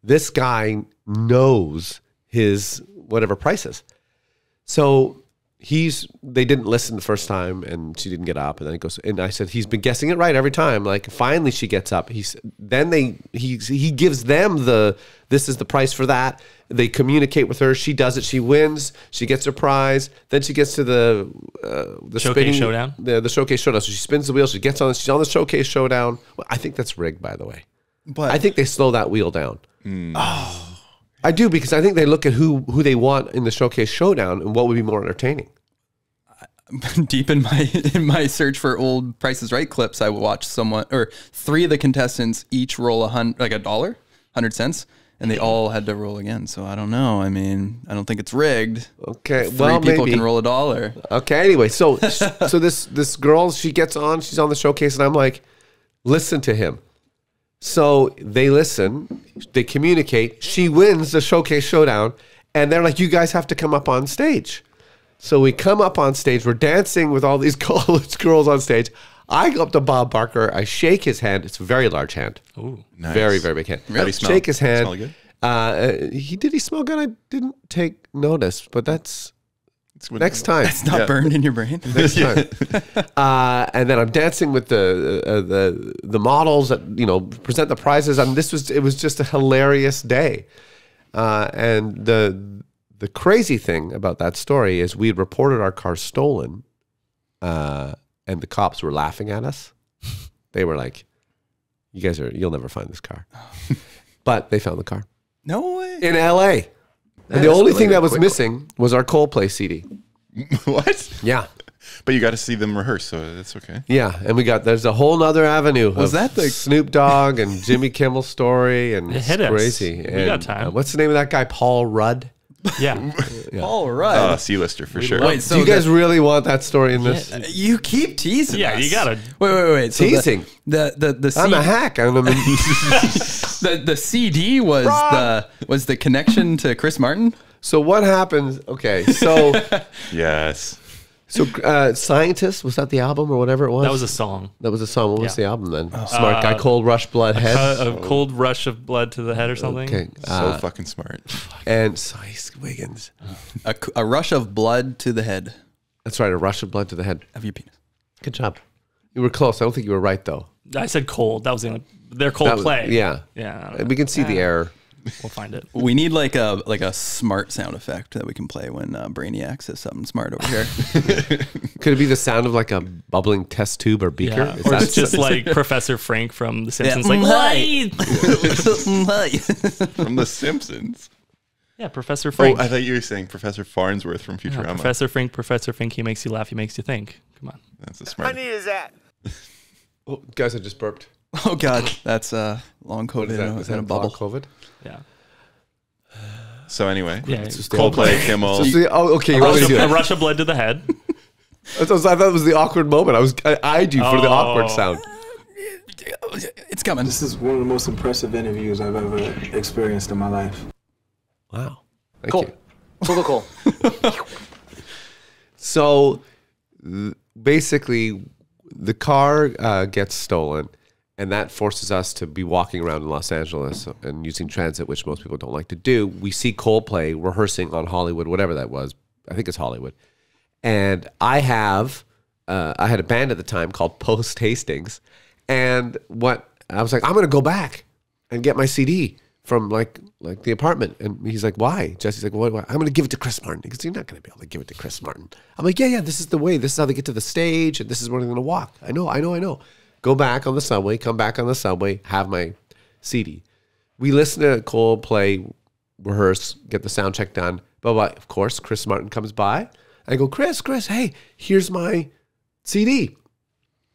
This guy knows his whatever price is. So they didn't listen the first time, and she didn't get up, and then he goes, and I said, he's been guessing it right every time. Like, finally she gets up. He gives them this is the price for that. They communicate with her. She does it. She wins. She gets her prize. Then she gets to the Showcase Showdown. The Showcase Showdown. So she spins the wheel. She's on the Showcase Showdown. Well, I think that's rigged, by the way. But I think they slow that wheel down. Oh. I do, because I think they look at who they want in the Showcase Showdown and what would be more entertaining. Deep in my search for old Price is Right clips, I watched three of the contestants each roll $100, and they all had to roll again. So I don't know. I mean, I don't think it's rigged. Okay, three people can roll $1. Okay, anyway, so this girl, she gets on, she's on the Showcase, and I'm like, listen to him. So they listen, they communicate. She wins the Showcase Showdown, and they're like, you guys have to come up on stage. So we come up on stage. We're dancing with all these college girls on stage. I go up to Bob Barker. I shake his hand. It's a very large hand. Ooh, nice. Very, very big hand. How do you smell? Shake his hand. Smell good? Did he smell good? I didn't take notice, but that's next time. It's not burned in your brain. Next time. And then I'm dancing with the models that present the prizes. It was just a hilarious day. And the crazy thing about that story is we had reported our car stolen, and the cops were laughing at us. They were like, you'll never find this car. But they found the car. No way. In LA. And the only thing that was missing was our Coldplay CD. What? Yeah. But you got to see them rehearse, so that's okay. Yeah, and there's a whole nother avenue. Was that the Snoop Dogg and Jimmy Kimmel story? And it hit it's us. Crazy. We got time. What's the name of that guy? Paul Rudd? Yeah. All right. C-lister for sure. Wait, so do you guys really want that story in this? You keep teasing us. You gotta wait. So teasing. The I'm a hack. the CD was the connection to Chris Martin. So what happens? Okay, so Yes. So Scientist, was that the album or whatever it was? That was a song. That was a song. What was the album then? Oh. Smart Guy, Cold Rush, Blood Head. A cold rush of blood to the head or something. Okay. So fucking smart. And Wiggins. A rush of blood to the head That's right, a rush of blood to the head. of your penis. Good job. You were close. I don't think you were right, though. I said cold. That was the only. They're Coldplay. Yeah. Yeah. We can see the error. We'll find it. We need like a smart sound effect that we can play when Brainiac says something smart over here. Could it be the sound of like a bubbling test tube or beaker? Yeah. Or it's just like Professor Frank from The Simpsons. Yeah. Like, From The Simpsons. yeah, Professor Frank. Oh, I thought you were saying Professor Farnsworth from Yeah, Futurama. Professor Frank, he makes you laugh, he makes you think. Come on. That's a smart. is that? Oh, guys, I just burped. Oh God, that's long COVID Is in a bubble. COVID? Yeah. So anyway, Yeah. Coldplay, Kimmel. Okay. You want me to do A it? rush of blood to the head. I thought it was the awkward moment. I eyed you for the awkward sound. It's coming. This is one of the most impressive interviews I've ever experienced in my life. Wow. Thank Cool. you. Cool. So basically, the car gets stolen, and that forces us to be walking around in Los Angeles and using transit, which most people don't like to do. We see Coldplay rehearsing on Hollywood, whatever that was. I think it's Hollywood. And I had a band at the time called Post Hastings, and I was like, I'm going to go back and get my CD from like the apartment. And he's like, why? Jesse's like, what? I'm going to give it to Chris Martin. He goes, you're not going to be able to give it to Chris Martin. I'm like, yeah, this is the way. This is how they get to the stage, and this is where they're going to walk. I know. Go back on the subway, come back on the subway, have my CD. We listen to Coldplay, rehearse, get the sound check done. But of course, Chris Martin comes by. I go, Chris, hey, here's my CD.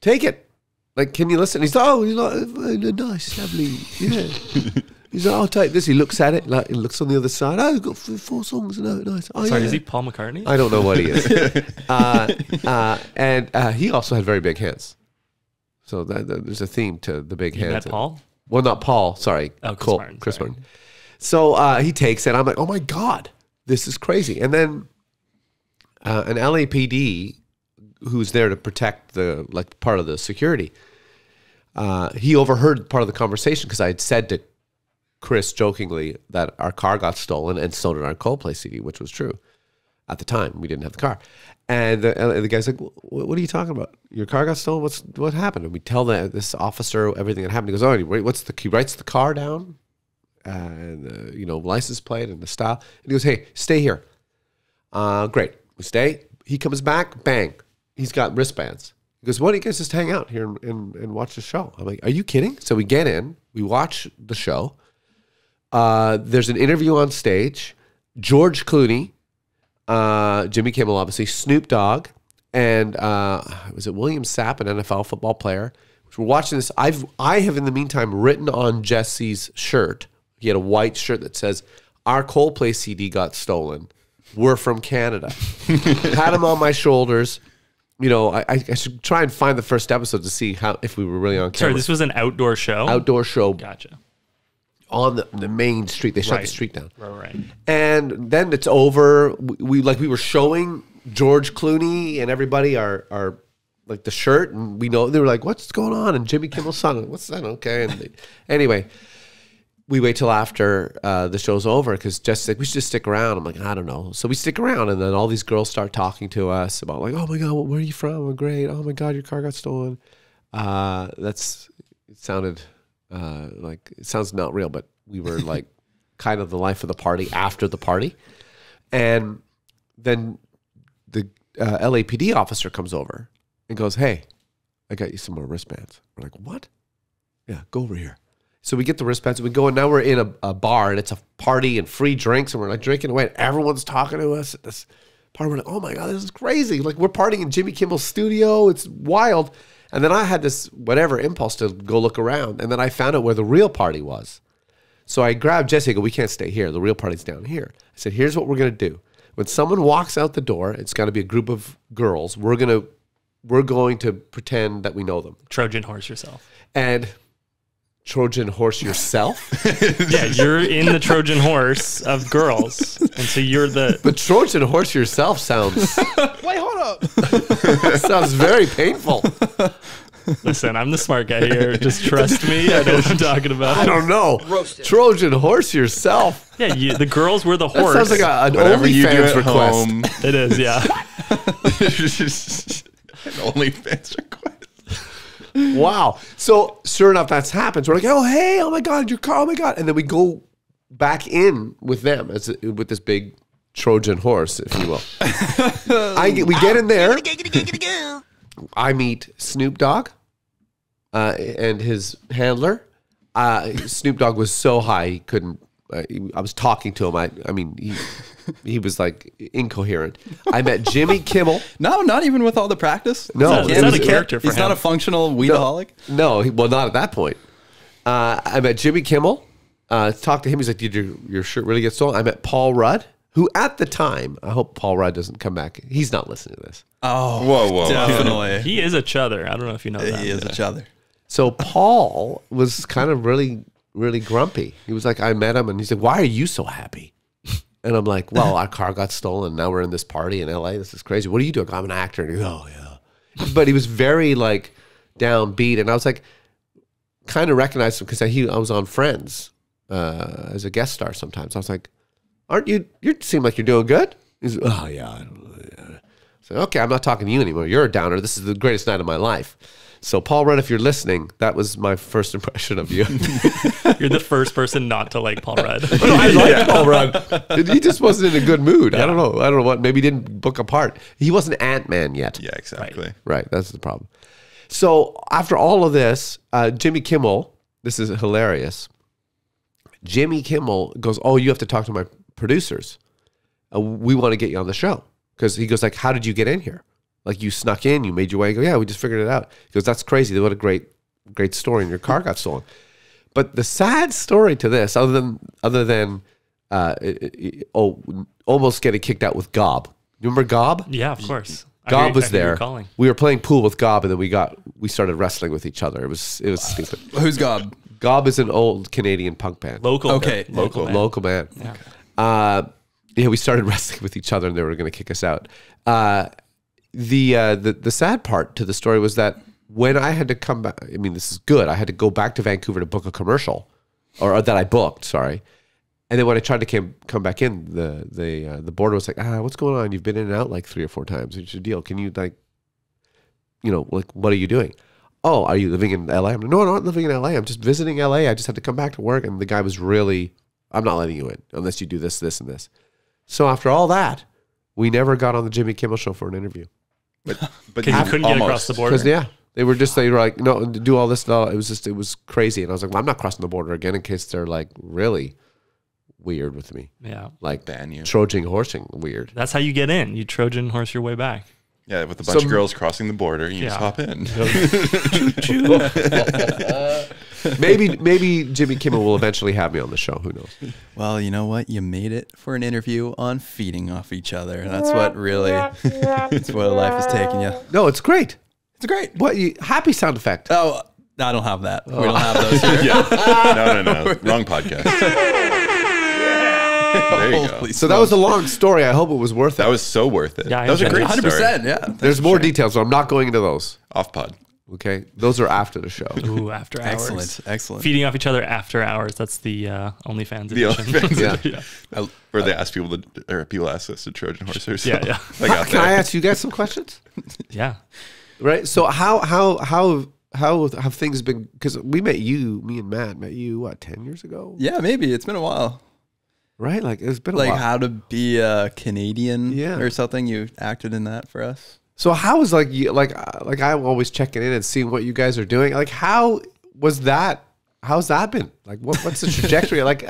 Take it. Like, can you listen? He's like, nice, lovely. Yeah. He's like, I'll take this. He looks at it. Like, he looks on the other side. Oh, I've got 4 songs. No, nice. Oh, Sorry, yeah. is he Paul McCartney? I don't know what he is. And he also had very big hands. So there's a theme to the big You hands. met Paul? Well, not Paul. Sorry. Oh, Chris Martin. Chris Sorry. Martin. So he takes it. I'm like, oh my God, this is crazy. And then an LAPD who's there to protect part of the security, he overheard part of the conversation because I had said to Chris jokingly that our car got stolen and so did our Coldplay CD, which was true. At the time, we didn't have the car. And the guy's like, what are you talking about? Your car got stolen? What happened? And we tell this officer everything that happened. He goes, oh, he writes the car down and, license plate and the style. And he goes, hey, stay here. Great. We stay. He comes back, bang. He's got wristbands. He goes, why don't you guys just hang out here and watch the show? I'm like, are you kidding? So we get in, we watch the show. There's an interview on stage. George Clooney, Jimmy Kimmel, obviously, Snoop Dogg, and was it William Sapp, an NFL football player? We're watching this. I have in the meantime written on Jesse's shirt. He had a white shirt that says, our Coldplay CD got stolen. We're from Canada. Had him on my shoulders. I should try and find the first episode to see if we were really on camera. Sorry, this was an outdoor show? Outdoor show. Gotcha. On the main street. They shut the street down. Right. And then it's over. We were showing George Clooney and everybody our like the shirt, and they were like, what's going on? And Jimmy Kimmel's son, what's that? Okay. And anyway, we wait till after the show's over because Jesse's like, we should just stick around. I'm like, I don't know. So we stick around, and then all these girls start talking to us about like, oh my God, where are you from? Oh, great. Oh my God, your car got stolen. It sounds not real, but we were like kind of the life of the party after the party. And then the LAPD officer comes over and goes, hey, I got you some more wristbands. We're like, what? Yeah, go over here. So we get the wristbands, and we go, and now we're in a bar, and it's a party and free drinks, and we're like drinking away, and everyone's talking to us at this party. We're like, oh my God, this is crazy. Like, we're partying in Jimmy Kimmel's studio. It's wild. And then I had this impulse to go look around, and then I found out where the real party was. So I grabbed Jesse. I go, we can't stay here. The real party's down here. I said, here's what we're going to do. When someone walks out the door, it's got to be a group of girls. We're going to pretend that we know them. Trojan horse yourself. And Trojan horse yourself? Yeah, you're in the Trojan horse of girls. And so you're the... But Trojan horse yourself sounds... Wait, hold up. sounds very painful. Listen, I'm the smart guy here. Just trust me. I know what I'm talking about. I don't know. Roasted. Trojan horse yourself. Yeah, the girls were the That horse. sounds like an Whatever you do OnlyFans at request. home. It is, yeah. An OnlyFans request. Wow. So sure enough, that's happened. So we're like, oh, hey, oh my God, your car, oh my God. And then we go back in with them with this big Trojan horse, if you will. We get in there. I meet Snoop Dogg and his handler. Snoop Dogg was so high he couldn't. I was talking to him. He was like incoherent. I met Jimmy Kimmel. No, not even with all the practice. No, It's not a character for He's him. not a functional weedaholic. No, well, not at that point. I met Jimmy Kimmel. Talked to him. He's like, "Did your shirt really get stolen?" I met Paul Rudd, who at the time, I hope Paul Rudd doesn't come back. He's not listening to this. Oh, Whoa. definitely. He is a chudder. I don't know if you know that. He is each other. So Paul was kind of really, really grumpy. He was like, I met him and he said, "Why are you so happy?" And I'm like, "Well, our car got stolen. Now we're in this party in LA. This is crazy. What are you doing?" "I'm an actor." And he goes, "Oh, yeah." But he was very like downbeat. And I was like, kind of recognized him because I was on Friends as a guest star sometimes. I was like, "Aren't you seem like you're doing good?" He's like, "Oh, yeah. I don't know." So, okay, I'm not talking to you anymore. You're a downer. This is the greatest night of my life. So, Paul Rudd, if you're listening, that was my first impression of you. You're the first person not to like Paul Rudd. I like Paul Rudd. He just wasn't in a good mood. I don't know what. Maybe he didn't book a part. He wasn't Ant-Man yet. Yeah, exactly. Right. That's the problem. So after all of this, Jimmy Kimmel, this is hilarious. Jimmy Kimmel goes, "Oh, you have to talk to my producers. We want to get you on the show." Because he goes like, "How did you get in here? Like you snuck in, you made your way." I go, "Yeah, we just figured it out." He goes, "That's crazy. What a great story. And your car got stolen." But the sad story to this, other than almost getting kicked out with Gob. You remember Gob? Yeah, of course. Gob was I hear you there. calling. We were playing pool with Gob, and then we started wrestling with each other. It was stupid. Who's Gob? Gob is an old Canadian punk band. Local. Okay. Local band. Yeah. Yeah, we started wrestling with each other, and they were going to kick us out. The sad part to the story was that when I had to come back, I mean, this is good. I had to go back to Vancouver to book a commercial, or that I booked. Sorry. And then when I tried to come back in, the border was like, "What's going on? You've been in and out like 3 or 4 times. What's your deal? Can you what are you doing?" "Oh, are you living in LA?" I'm like, "No, I'm not living in LA. I'm just visiting LA. I just had to come back to work." And the guy was really, "I'm not letting you in unless you do this, this, and this." So after all that, we never got on the Jimmy Kimmel show for an interview. But Because you couldn't get across the border. Because they were like, "No, do all this." No, it was crazy. And I was like, "Well, I'm not crossing the border again in case they're like really weird with me." Yeah. Like ban you. Trojan horsing weird. That's how you get in. You Trojan horse your way back. Yeah, with a bunch of girls crossing the border, you just hop in. Maybe Jimmy Kimmel will eventually have me on the show. Who knows? Well, you know what? You made it for an interview on feeding off each other. That's what really, that's where life is taking you. No, it's great. It's great. What happy sound effect? Oh, I don't have that. We don't have those here. No. Wrong podcast. There you go. Holy So that was a long story. I hope it was worth it. That was so worth it. Yeah, I that was a enjoyed great it. 100%. 100%. Yeah. There's more details, but I'm not going into those. Off pod. Okay, those are after the show. Ooh, after hours. Excellent. Feeding off each other after hours. That's the OnlyFans The edition. OnlyFans. Yeah. Where they ask people people ask us to Trojan horsers. Yeah. I got Can I there. ask you guys some questions? Yeah. Right. So how have things been? Because me and Matt met you what 10 years ago? Yeah, maybe. It's been a while. Right. Like it's been a Like while. how to be a Canadian Yeah. or something. You acted in that for us. So how was like you like I'm always checking in and seeing what you guys are doing. Like how was that? How's that been? Like what's the trajectory? Like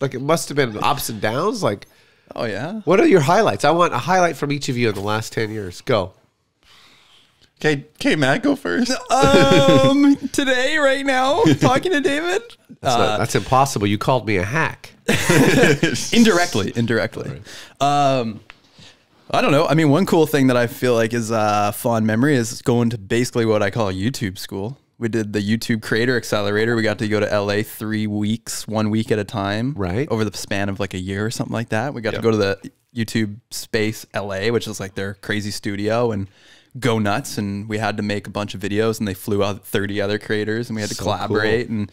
like it must have been ups and downs. Like Oh, yeah. what are your highlights? I want a highlight from each of you in the last 10 years. Go. Okay, Matt, go first. Today, right now, talking to David. That's impossible. You called me a hack. Indirectly. I don't know. I mean, one cool thing that I feel like is a fond memory is going to basically what I call YouTube school. We did the YouTube Creator Accelerator. We got to go to LA 3 weeks, 1 week at a time. Right. Over the span of like a year or something like that. We got to go to the YouTube Space LA, which is like their crazy studio, and go nuts. And we had to make a bunch of videos, and they flew out 30 other creators, and we had to collaborate. Cool. And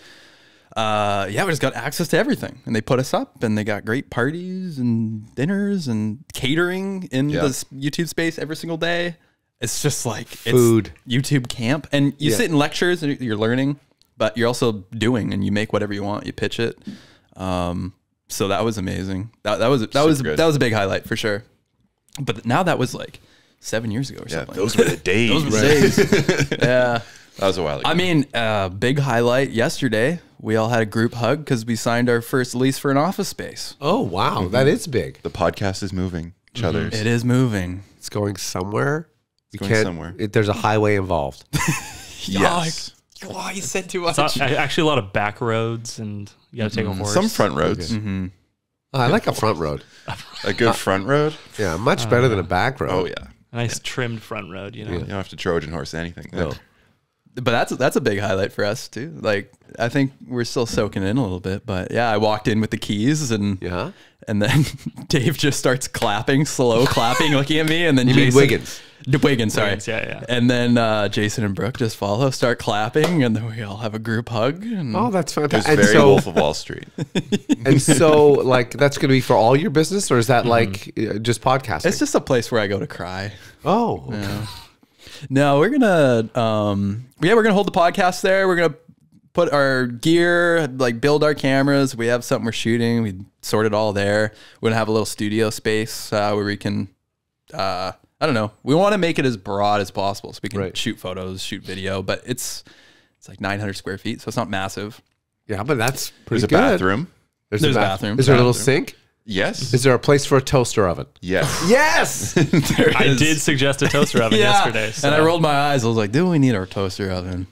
yeah, we just got access to everything, and they put us up, and they got great parties and dinners and catering in the YouTube Space every single day. It's just like food, it's YouTube camp, and you sit in lectures and you're learning, but you're also doing, and you make whatever you want. You pitch it. So that was amazing. That was a big highlight for sure. But now that was like 7 years ago or something. Those were the days. Those were the days. Yeah. That was a while ago. I mean, big highlight yesterday. We all had a group hug because we signed our first lease for an office space. Oh, wow. That is big. the podcast is moving. Each other's. It is moving. It's going somewhere. It's going somewhere. There's a highway involved. Yes. Oh, you said too much. It's actually a lot of back roads, and you got to take a horse. Some front roads. I like a front road. A good front road. Yeah, much better than a back road. Oh yeah. A nice trimmed front road, you know. You don't have to Trojan horse anything. Then. No. But that's a big highlight for us too. Like I think we're still soaking in a little bit, but yeah, I walked in with the keys and then Dave just starts clapping, slow clapping, looking at me, and then You mean Wiggins? Wiggins, sorry. Wiggins, yeah. And then Jason and Brooke just follow, start clapping, and then we all have a group hug. And Oh, that's It was fantastic. very Wolf of Wall Street. And so, like, that's going to be for all your business, or is that like just podcasting? it's just a place where I go to cry. Oh, okay. Yeah. No, we're gonna we're gonna hold the podcast there. We're gonna put our gear, like build our cameras. We have something we're shooting. We sort it all there. We're gonna have a little studio space where we can I don't know. We want to make it as broad as possible so we can shoot photos, shoot video, but it's like 900 square feet, so it's not massive. Yeah, but that's pretty There's good. a bathroom. There's a bathroom. Is there a little sink? Yes. Is there a place for a toaster oven? Yes. Yes. There I is. did suggest a toaster oven yesterday. So. And I rolled my eyes. I was like, do we need our toaster oven?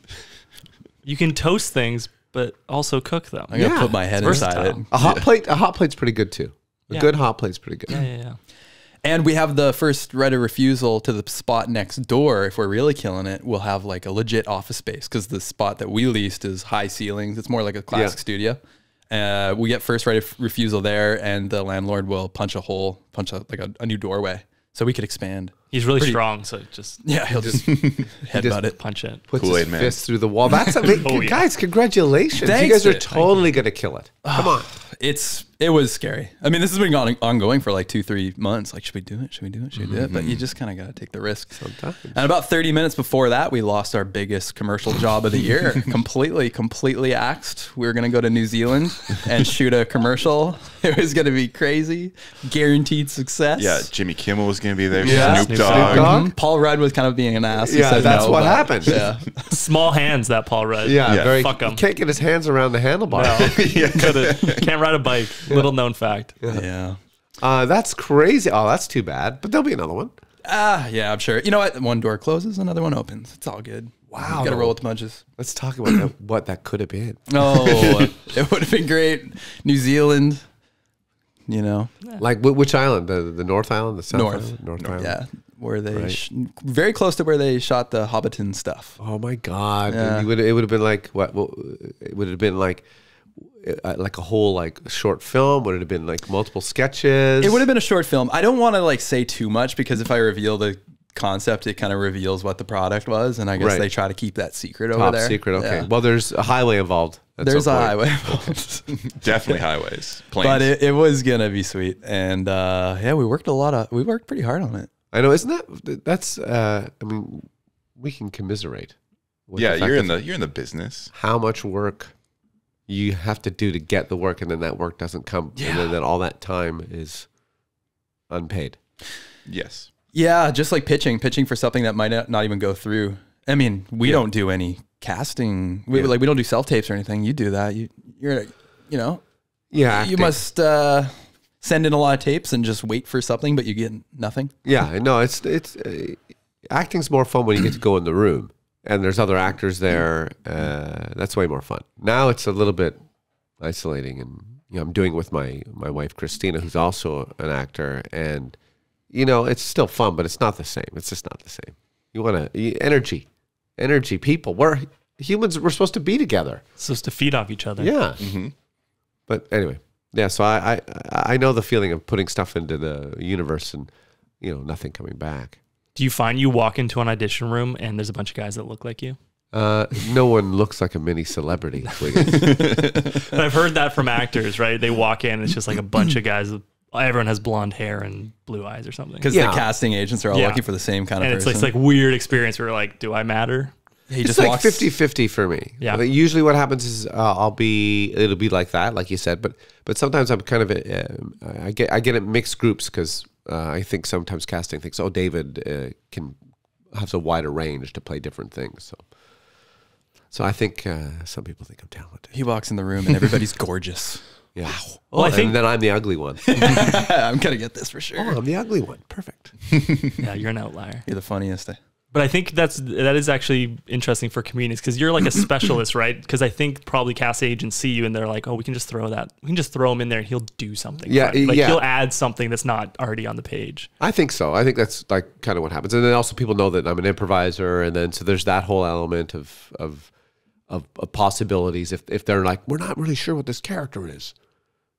You can toast things, but also cook them. I gotta put my head It's inside it. versatile. A hot plate's pretty good too. A good hot plate's pretty good. Yeah. And we have the first right of refusal to the spot next door. If we're really killing it, we'll have like a legit office space because the spot that we leased is high ceilings. It's more like a classic studio. We get first right of refusal there, and the landlord will punch a new doorway so we could expand. He's really strong, so just He'll just headbutt it. punch it. Puts Kool-Aid his Man. fist through the wall. That's amazing. Guys, congratulations. Thanks, you guys are dude. totally going to kill it. Come on. It was scary. I mean, this has been ongoing for like 2-3 months. Like, should we do it? Should we do it? Should we do it? But you just kind of got to take the risk. Sometimes. And about 30 minutes before that, we lost our biggest commercial job of the year. completely axed. We were going to go to New Zealand and shoot a commercial. It was going to be crazy. Guaranteed success. Yeah. Jimmy Kimmel was going to be there. Yeah. Snoop Dogg. Paul Rudd was kind of being an ass. He Yeah, said that's no, what but- happened. Yeah. Small hands, that Paul Rudd. Yeah, very. Fuck him. He can't get his hands around the handlebar. Can't ride a bike. Little known fact. Yeah. That's crazy. Oh, that's too bad. But there'll be another one. Yeah, I'm sure. You know what? One door closes, another one opens. It's all good. Wow. You got to roll with the punches. Let's talk about what that could have been. Oh, it would have been great. New Zealand, you know. Like which island? The North Island, the South North. Island, North Island. Yeah, where they very close to where they shot the Hobbiton stuff. Oh my God! Yeah. It would have been like what? It would have been like a whole like short film. Would it have been like multiple sketches? It would have been a short film. I don't want to like say too much because if I reveal the concept, it kind of reveals what the product was, and I guess they try to keep that secret over there. Top secret. Okay. Yeah. Well, there's a highway involved. There's a highway. Definitely highways. Planes. But it was gonna be sweet, and we worked pretty hard on it. I know, isn't that's I mean, we can commiserate. with Yeah, the fact you're in the business. how much work you have to do to get the work, and then that work doesn't come, and then all that time is unpaid. Yes. Yeah, just like pitching for something that might not even go through. I mean, we don't do any casting. We don't do self tapes or anything. You do that. You're you must send in a lot of tapes and just wait for something, but you get nothing. Yeah, no, it's acting's more fun when you get to go in the room and there's other actors there. That's way more fun. Now it's a little bit isolating, and I'm doing it with my wife Christina, who's also an actor, and it's still fun, but it's not the same. It's just not the same. You want energy, people. We're humans. We're supposed to be together. Supposed to feed off each other. Yeah. Mm-hmm. But anyway, yeah. So I know the feeling of putting stuff into the universe and nothing coming back. Do you find you walk into an audition room and there's a bunch of guys that look like you? No one looks like a mini celebrity. But I've heard that from actors, right? They walk in and it's just like a bunch of guys. Everyone has blonde hair and blue eyes or something. Because the casting agents are all looking for the same kind of person. It's like weird experience where like, do I matter? He it's just like walks 50-50 for me. Yeah. But usually what happens is it'll be like that, like you said. But sometimes I'm kind of I get in mixed groups because I think sometimes casting thinks, David has a wider range to play different things. So So I think some people think I'm talented. He walks in the room and everybody's gorgeous. Yeah. Well, I think and then I'm the ugly one. I'm gonna get this for sure. Oh, I'm the ugly one. Perfect. yeah, you're an outlier. You're the funniest. But I think that is actually interesting for comedians because you're like a specialist, right? Because I think probably casting agents see you and they're like, oh, we can just throw him in there and he'll do something. Yeah, like yeah. he'll add something that's not already on the page. I think so. I think that's like kind of what happens. And then also people know that I'm an improviser, and then so there's that whole element of possibilities. If they're like, we're not really sure what this character is,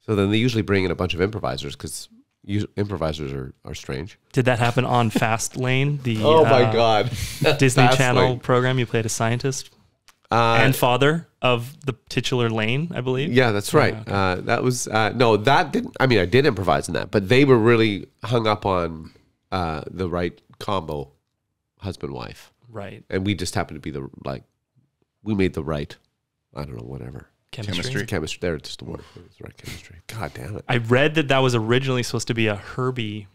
so then they usually bring in a bunch of improvisers because improvisers are strange. Did that happen on Fast Lane? The my God, Disney Fast Channel Lane. program? You played a scientist and father of the titular Lane, I believe. Yeah, that's right. Okay. That was no, that didn't. I mean, I did improvise in that, but they were really hung up on the right combo, husband wife, Right. and we just happened to be we made the right. I don't know, whatever. Chemistry. There, it's just the word. It's the right chemistry. God damn it. I read that was originally supposed to be a Herbie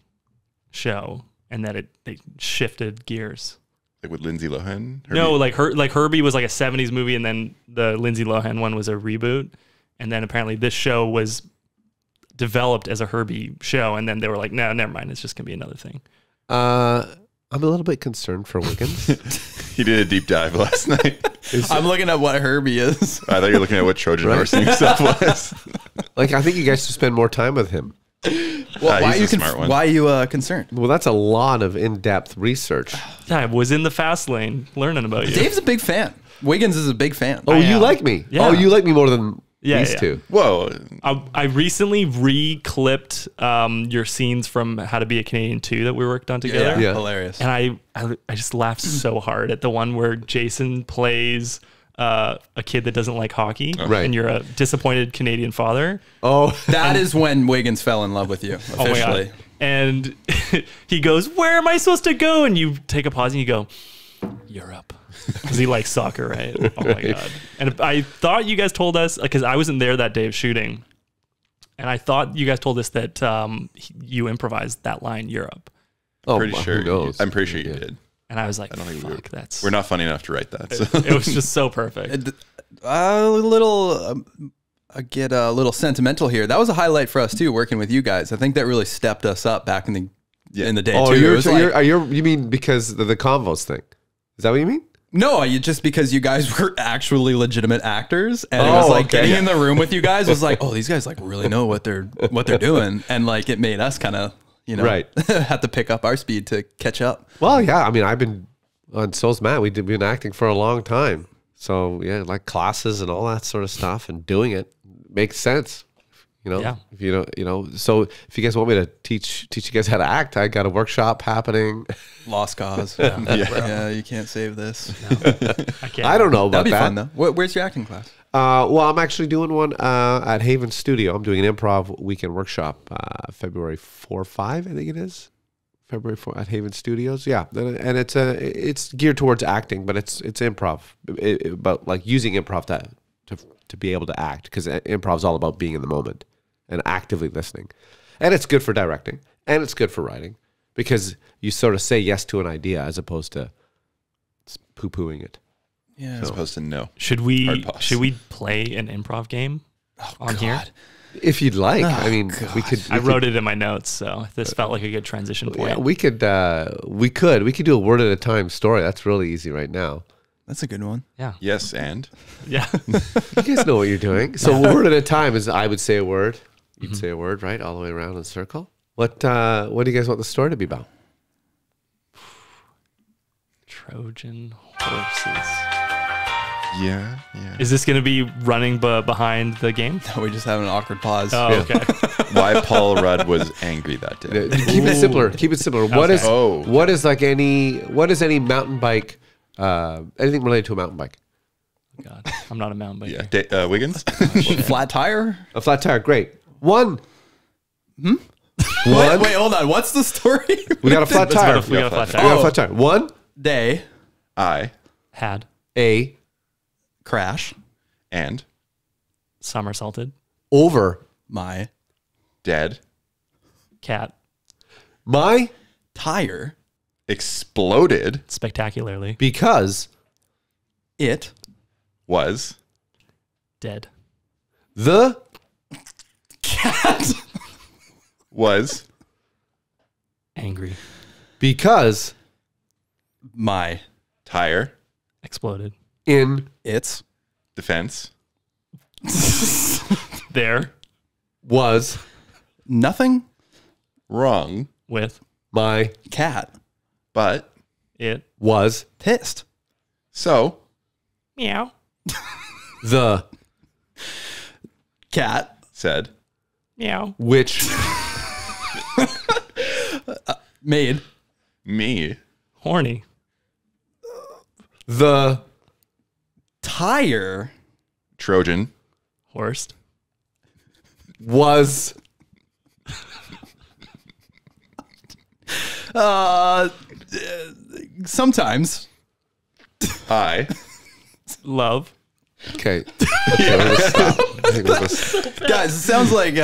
show, and that they shifted gears. Like with Lindsay Lohan? No, like Herbie was like a 70s movie, and then the Lindsay Lohan one was a reboot. And then apparently this show was developed as a Herbie show, and then they were like, no, never mind, it's just gonna be another thing. I'm a little bit concerned for Wiggins. He did a deep dive last night. I'm looking at what Herbie is. I thought you were looking at what Trojan Horse stuff was. Like, I think you guys should spend more time with him. Well, why, he's are a smart one. why are you concerned? Well, that's a lot of in-depth research. I was in the Fast Lane learning about you. Dave's a big fan. Wiggins is a big fan. Oh, I you am. like me? Yeah. Oh, you like me more than these yeah. two? Whoa. I recently re-clipped your scenes from How to Be a Canadian 2 that we worked on together. Yeah. Hilarious. And I just laughed so hard at the one where Jason plays a kid that doesn't like hockey. Right. And you're a disappointed Canadian father. Oh, That is when Wiggins fell in love with you, Oh my officially. God. And he goes, where am I supposed to go? And you take a pause and you go, Europe. Because he likes soccer, right? Oh my God. And I thought you guys told us, because I wasn't there that day of shooting, and I thought you guys told us that you improvised that line, Europe. Pretty well, sure. who knows? I'm pretty sure you did. And I was like, don't think fuck, that's... We're not funny enough to write that. So. It was just so perfect. A little... I get a little sentimental here. That was a highlight for us too, working with you guys. I think that really stepped us up back in the day oh, too. you mean because of the Convos thing? Is that what you mean? No, just because you guys were actually legitimate actors, and it was like getting in the room with you guys was like, oh, these guys like really know what they're doing, and like it made us kind of right have to pick up our speed to catch up. Well, yeah. I mean, I've been on so's Matt. We've been acting for a long time, so yeah, like classes and all that sort of stuff, and doing it makes sense. Yeah. If you don't, so if you guys want me to teach you guys how to act, I got a workshop happening. Lost cause. Yeah, you can't save this. I can't. I don't know about That'd be that. fun though. Where's your acting class? Well, I'm actually doing one at Haven Studio. I'm doing an improv weekend workshop February 4 or 5, I think it is. February 4 at Haven Studios. Yeah, and it's geared towards acting, but it's improv, but like using improv to be able to act, because improv is all about being in the moment and actively listening. And it's good for directing, and it's good for writing, because you sort of say yes to an idea as opposed to poo-pooing it. Yeah, As opposed to no. Should we Hard pause. play an improv game on here? If you'd like. I mean, we could. I wrote it in my notes, so this felt like a good transition point. Yeah, we could do a word at a time story. That's really easy right now. that's a good one. Yeah. Yes, and? Yeah. You guys know what you're doing. So a word at a time is I would say a word. You'd say a word, right? All the way around in a circle. What do you guys want the story to be about? Trojan horses. Yeah. Is this going to be running behind the game? We just have an awkward pause. Oh, okay. Why Paul Rudd was angry that day. Keep it simpler. Keep it simpler. What is any mountain bike? Anything related to a mountain bike? God, I'm not a mountain biker. Yeah. Wiggins? Flat tire? A flat tire. Great. One. Wait, hold on. What's the story? We got a flat tire. We got a flat We tire. got a flat tire. One. Day. I Had A. Crash. and somersaulted. Over. My dead Cat My. tire. exploded spectacularly. Because. It was Dead. The Cat was Angry. because my tire Exploded. in it's defense There. was nothing wrong, With. my cat but It. was pissed. so Meow. the Cat said Meow. which made me Horny. the tire Trojan Horsed. was sometimes I Love. okay. Okay, we'll stop. I think we'll just- guys, it sounds like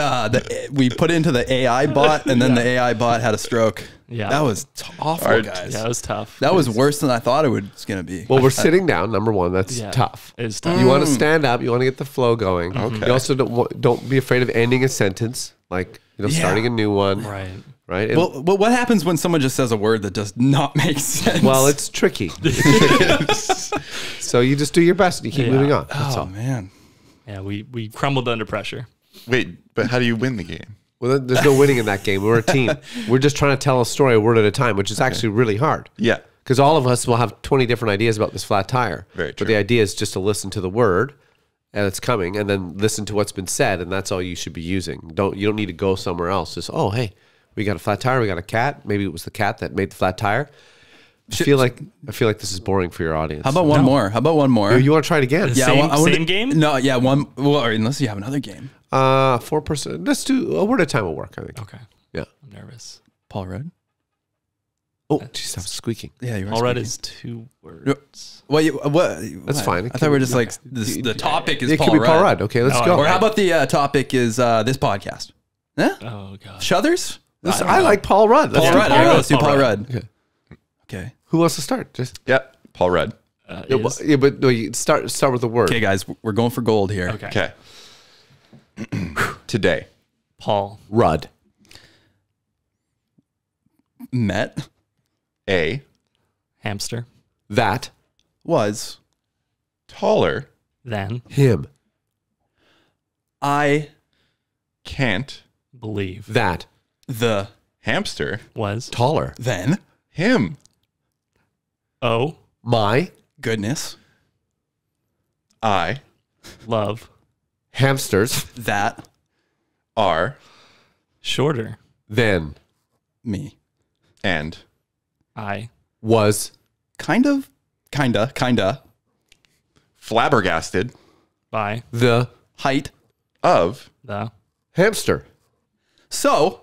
we put into the AI bot and then the AI bot had a stroke. Yeah. That was awful, Hard. guys. Yeah, it was tough. That was worse than I thought it was going to be. Well, we're sitting down. Number one, that's Yeah, tough. it's tough. You want to stand up. You want to get the flow going. Okay. You also don't be afraid of ending a sentence, like starting a new one. Right. Right. And- Well, what happens when someone just says a word that does not make sense? well, it's tricky. So you just do your best and you keep Yeah. moving on. That's oh all. man. Yeah, we crumbled under pressure. wait, but how do you win the game? Well, there's no winning in that game. We're a team. We're just trying to tell a story a word at a time, which is actually really hard. Yeah. Because all of us will have 20 different ideas about this flat tire. Very true. But the idea is just to listen to the word that's coming and then listen to what's been said, and that's all you should be using. You don't need to go somewhere else. Just, oh, hey, we got a flat tire, we got a cat. Maybe it was the cat that made the flat tire. I feel like this is boring for your audience. How about one more? How about one more? You want to try it again? Yeah. Same game? No, yeah, one. Well, or unless you have another game. 4%. Let's do a word at a time will work, I think. Okay. Yeah. I'm nervous. Paul Rudd. Oh, jeez, that was squeaking. Yeah, you were. All right speaking. is 2 words. Well, what? That's fine. I thought we were just like the topic is It Paul could be Rudd. Paul Rudd. Okay, let's No, go. Or how about the topic is this podcast? Huh? Oh god. Shuthers? I like Paul Rudd. Let's Paul do Rudd. Paul All right, Rudd. let's do Paul Paul Rudd. Rudd. Okay. Okay. Who wants to start? Just Yep. Paul Rudd. Is. but no, you start with the word. Okay, guys, we're going for gold here. Okay. Okay. Today. Paul. Rudd. Met A. Hamster. That was Taller. Then. him. I Can't. Believe. That the Hamster. Was. taller. then Him. Oh. My goodness I. Love. hamsters. that Are. Shorter. Then me And. I. was kinda Flabbergasted. By. the height. Of. The. hamster. So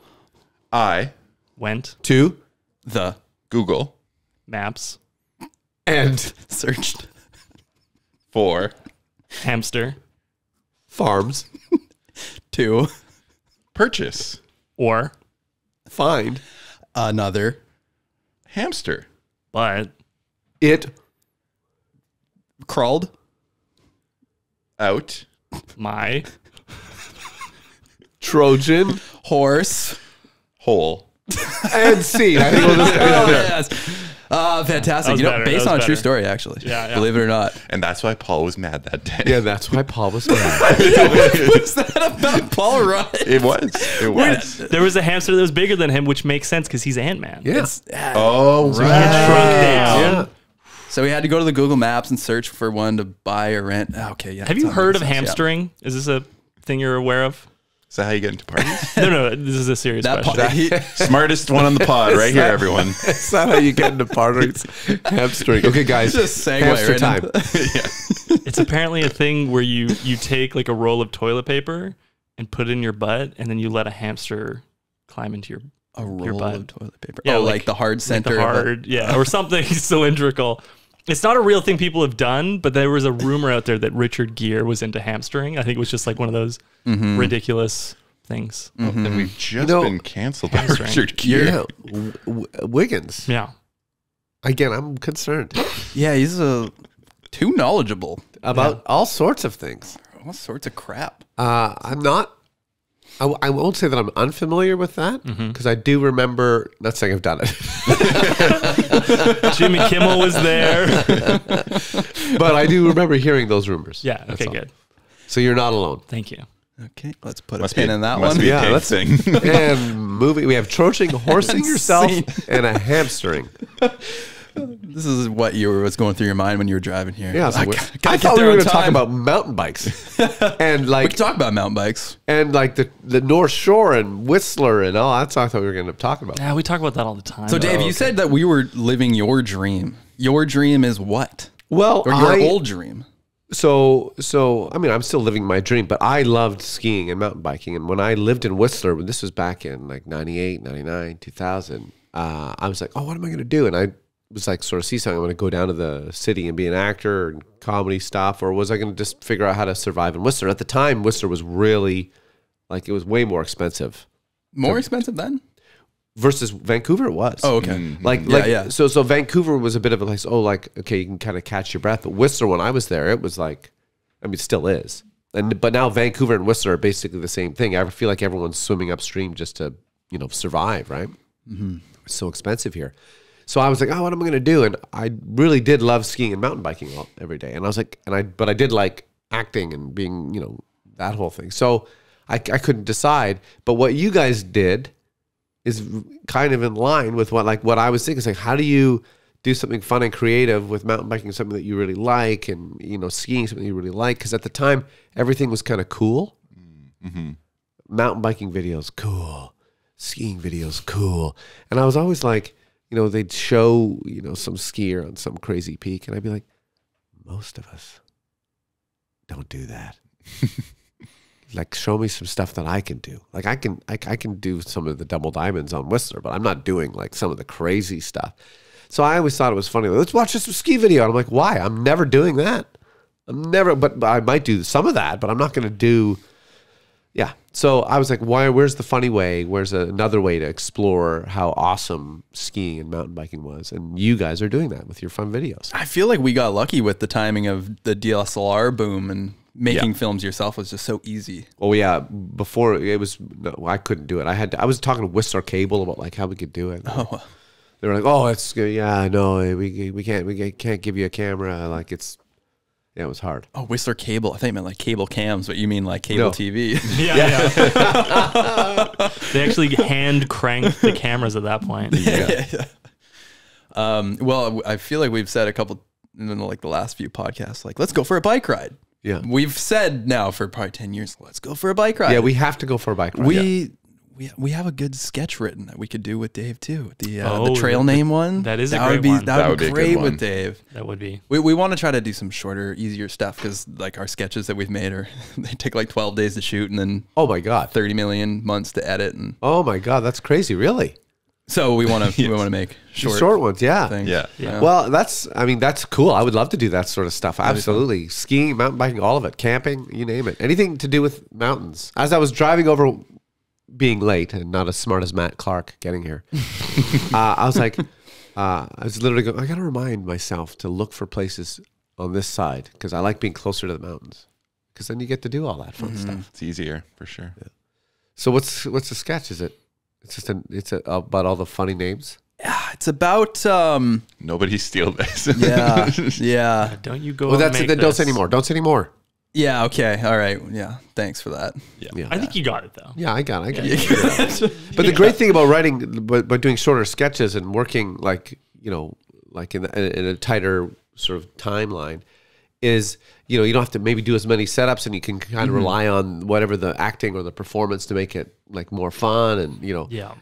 I. Went. To the Google. Maps. and searched For. Hamster. farms. to Purchase. Or. Find another Hamster. But. it crawled Out. My. Trojan horse. Hole. and seed. I think we'll just Oh, yes. Fantastic. That was You know, better. based That on a was true better. story, actually. Yeah. Believe it or not. And that's why Paul was mad that day. yeah, that's why Paul was mad. What's that about Paul Rudd? It was. It was. There was a hamster that was bigger than him, which makes sense because he's Ant-Man. Yeah. Oh, He had shrunk down. Yeah. So we had to go to the Google Maps and search for one to buy or rent. Okay, yeah. Have you that heard makes of sense, yeah. hamstering? Is this a thing you're aware of? Is that how you get into parties? No, this is a serious That question. Smartest one on the pod right here, everyone. It's not how you get into parties. Hamstring. Okay, guys. Just segue hamster right time. into- It's apparently a thing where you take like a roll of toilet paper and put it in your butt, and then you let a hamster climb into your A your roll butt. of toilet paper. Yeah, oh, like the hard like center. the hard, yeah, or something cylindrical. It's not a real thing people have done, but there was a rumor out there that Richard Gere was into hamstering. I think it was just like one of those ridiculous things. And we've just know, been canceled by hamstring. Richard Gere. Yeah. Wiggins. Yeah. Again, I'm concerned. Yeah, he's too knowledgeable. about all sorts of things. All sorts of crap. I'm not. I won't say that I'm unfamiliar with that because I do remember. Not saying I've done it, Jimmy Kimmel was there. but I do remember hearing those rumors. Yeah. That's Okay. all. Good. So you're not alone. Thank you. Okay, let's put Must a pin be- in that must one. be a Yeah, Dave let's- thing. And moving, we have troching, horsing yourself, Insane. and a hamstering. This is what was going through your mind when you were driving here. Yeah, so I, I gotta thought get we there were on going to talk time. about mountain bikes and We like can talk about mountain bikes. and like the North Shore and Whistler and all. That's what I thought we were going to talk about. Yeah, we talk about that all the time. So, Dave, you said that we were living your dream. Your dream is what? Well, Or your old dream? So I mean, I'm still living my dream, but I loved skiing and mountain biking. And when I lived in Whistler, when this was back in like 98, 99, 2000, I was like, oh, what am I going to do? And I was like, sort of seesaw, I'm going to go down to the city and be an actor and comedy stuff, or was I going to just figure out how to survive in Whistler? At the time, Whistler was really like, it was way more expensive More expensive then? versus Vancouver. It was. Oh, okay. Yeah. So Vancouver was a bit of a place. Oh, like, okay, you can kind of catch your breath. But Whistler, when I was there, it was like, I mean, it still is. But now Vancouver and Whistler are basically the same thing. I feel like everyone's swimming upstream just to, survive, right? Mm-hmm. It's so expensive here. So I was like, oh, what am I going to do? And I really did love skiing and mountain biking every day. And I was like, but I did like acting and being, that whole thing. So I couldn't decide. But what you guys did is kind of in line with what I was thinking. It's like, how do you do something fun and creative with mountain biking, something that you really like, and skiing, something you really like? Because at the time, everything was kind of cool. Mm-hmm. Mountain biking videos, cool. Skiing videos, cool. And I was always like, they'd show some skier on some crazy peak, and I'd be like, most of us don't do that. Like, show me some stuff that I can do. Like, I can do some of the double diamonds on Whistler, but I'm not doing like some of the crazy stuff. So I always thought it was funny. Let's watch this ski video. And I'm like, why? I'm never doing that. But I might do some of that, but I'm not going to do. Yeah. So I was like, where's the funny way? Where's another way to explore how awesome skiing and mountain biking was? And you guys are doing that with your fun videos. I feel like we got lucky with the timing of the DSLR boom, and making films yourself was just so easy. Oh yeah, before it was, no, I couldn't do it. I was talking to Whistler Cable about like how we could do it. Oh, they were like, "Oh, it's good. Yeah, no, we can't give you a camera. Like it was hard." oh, Whistler Cable. I think you meant like cable cams, but you mean like cable No. TV. Yeah. They actually hand cranked the cameras at that point. Well, I feel like we've said a couple in like the last few podcasts, like, let's go for a bike ride. Yeah. We've said now for probably 10 years, let's go for a bike ride. Yeah, we have to go for a bike ride. We have a good sketch written that we could do with Dave too. The Oh, trail name one. that is a would great be one. that would be a good great one. with Dave. That would be. We want to try to do some shorter, easier stuff because like our sketches that we've made they take like 12 days to shoot and then Oh my god. 30 million months to edit, and Oh my god, that's crazy. Really? so we want to make Short ones, yeah. things. Yeah. Well, that's cool. I would love to do that sort of stuff. Absolutely. Skiing, mountain biking, all of it. Camping, you name it. Anything to do with mountains. As I was driving over, being late and not as smart as Matt Clark getting here, I was like, I was literally going, I got to remind myself to look for places on this side because I like being closer to the mountains because then you get to do all that fun stuff. It's easier for sure. Yeah. So what's the sketch? Is it? It's just about all the funny names. Yeah, it's about Nobody steal this. yeah. Don't you go? Well, and that's it. make Then don't say this. anymore. Don't say anymore. Yeah, okay. All right. Yeah. Thanks for that. Yeah. I think you got it though. Yeah, I got it. But the great thing about writing, by doing shorter sketches and working like in a tighter sort of timeline, is you don't have to maybe do as many setups, and you can kind of rely on whatever the acting or the performance to make it like more fun, and Yeah.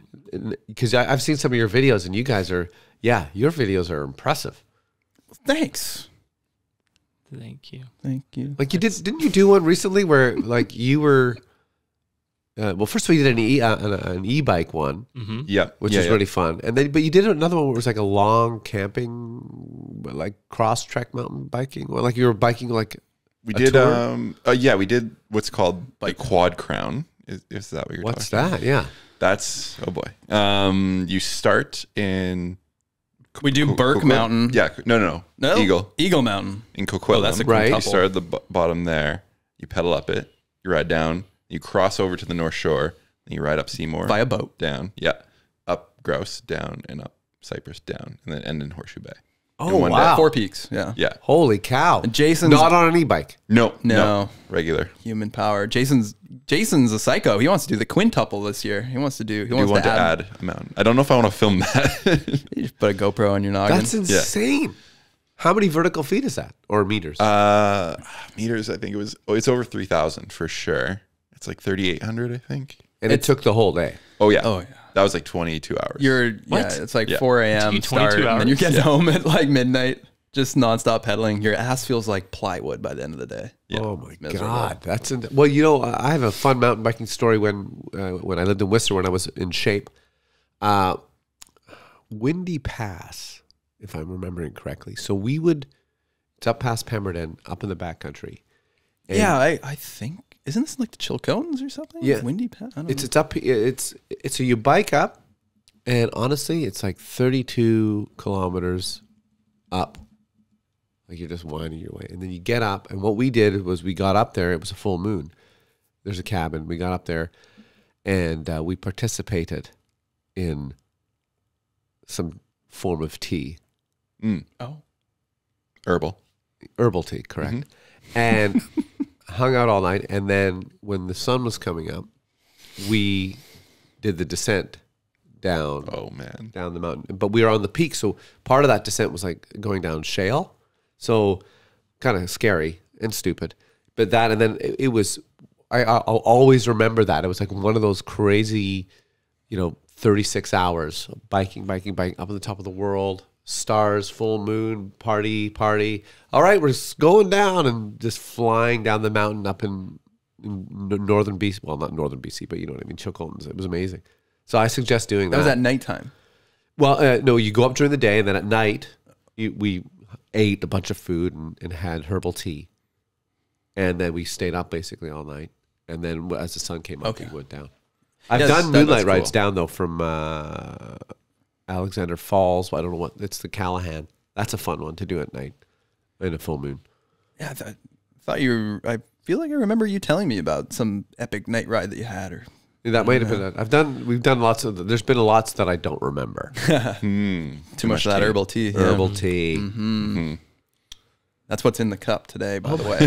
because I've seen some of your videos, and you guys are your videos are impressive. Thanks. Thank you. Thank you. Like didn't you do one recently where like you were? Well, first of all, you did an e-bike one, Yeah. which is really fun, and then but you did another one where it was like a long camping, like cross trek mountain biking, or like you were biking like We a did tour? we did what's called the quad crown. Is that what you're What's talking about? that? Yeah. That's, oh boy. You start in We do Burke Mountain. Yeah, no. Eagle Mountain in Coquitlam. Oh, that's a Right. You quintuple. start at the bottom there. You pedal up it. You ride down. You cross over to the North Shore. Then you ride up Seymour By a boat. down. Yeah, up Grouse down and up Cypress down, and then end in Horseshoe Bay. Oh, one day. wow. 4 peaks. Yeah. Yeah. Holy cow. And Jason's not on an e-bike. No. Regular. human power. Jason's a psycho. He wants to do the quintuple this year. He wants to add a mountain. I don't know if I want to film that. You just put a GoPro on your noggin. That's insane. How many vertical feet is that? Or meters? Meters, I think it's over 3,000 for sure. It's like 3,800, I think. And it took the whole day. Oh yeah. Oh, yeah. That was like 22 hours. It's like 4 a.m. You 22 start, and then you hours? get home at like midnight, just nonstop pedaling. Your ass feels like plywood by the end of the day. Yeah. Oh my Miserable. God. Well, I have a fun mountain biking story when I lived in Whistler when I was in shape. Windy Pass, if I'm remembering correctly. So it's up past Pemberton, up in the backcountry. And Yeah, I think isn't this like the Chilcones or something? Yeah. Windy Pass. I don't know. It's up. It's so you bike up, and honestly, it's like 32 kilometers up. Like you're just winding your way, and then you get up. And what we did was we got up there. It was a full moon. There's a cabin. We got up there, and we participated in some form of tea, Oh, herbal tea, correct? And hung out all night. And then when the sun was coming up, we did the descent down. Oh man. Down the mountain. But we were on the peak, so part of that descent was like going down shale. So kind of scary and stupid. But that, and then it was, I'll always remember that. It was like one of those crazy, 36 hours of biking up on the top of the world. Stars, full moon, party. All right, we're just going down and just flying down the mountain up in northern BC. Well, not northern BC, but you know what I mean, Chilcones. It was amazing. So I suggest doing that. that was at nighttime. Well, no, you go up during the day, and then at night, we ate a bunch of food and had herbal tea. And then we stayed up basically all night. And then as the sun came up, we went down. I've done moonlight rides down, though, from Alexander Falls. I don't know what, it's the Callahan. That's a fun one to do at night in a full moon. Yeah, I feel like I remember you telling me about some epic night ride that you had, or That might have been we've done lots of, there's been lots that I don't remember. too much of that herbal tea. Yeah. Herbal tea. That's what's in the cup today, by the way.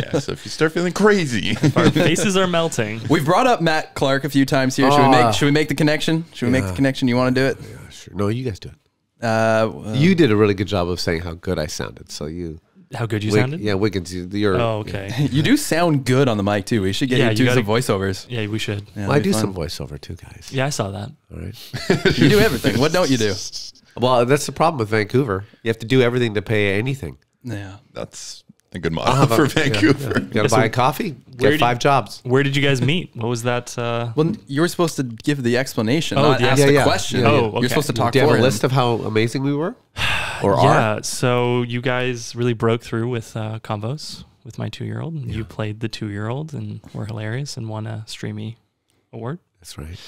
Yeah, so if you start feeling crazy, Our faces are melting. We've brought up Matt Clark a few times here. Should we make the connection? Should we make the connection? You want to do it? Yeah, sure. No, you guys do it. You did a really good job of saying how good I sounded. So How good you sounded? Yeah, Wiggins, you're. Oh, okay. You do sound good on the mic too. We should get you to do some voiceovers. Yeah, we should. Yeah, Well, I that'd be do fun. some voiceover too, guys. Yeah, I saw that. All right. You do everything. What don't you do? Well, that's the problem with Vancouver. You have to do everything to pay anything. Yeah. that's a good model for Vancouver. You got to buy a coffee, Where get 5 jobs. Where did you guys meet? What was that? Well, you were supposed to give the explanation, Oh, not yeah. ask Yeah, the yeah. question. Yeah, yeah. Oh, okay. You're supposed to talk Do you for have a him. list of how amazing we were? Or Yeah, are? so you guys really broke through with Convos with my 2-year-old. You played the 2-year-old and were hilarious and won a Streamy award. That's right.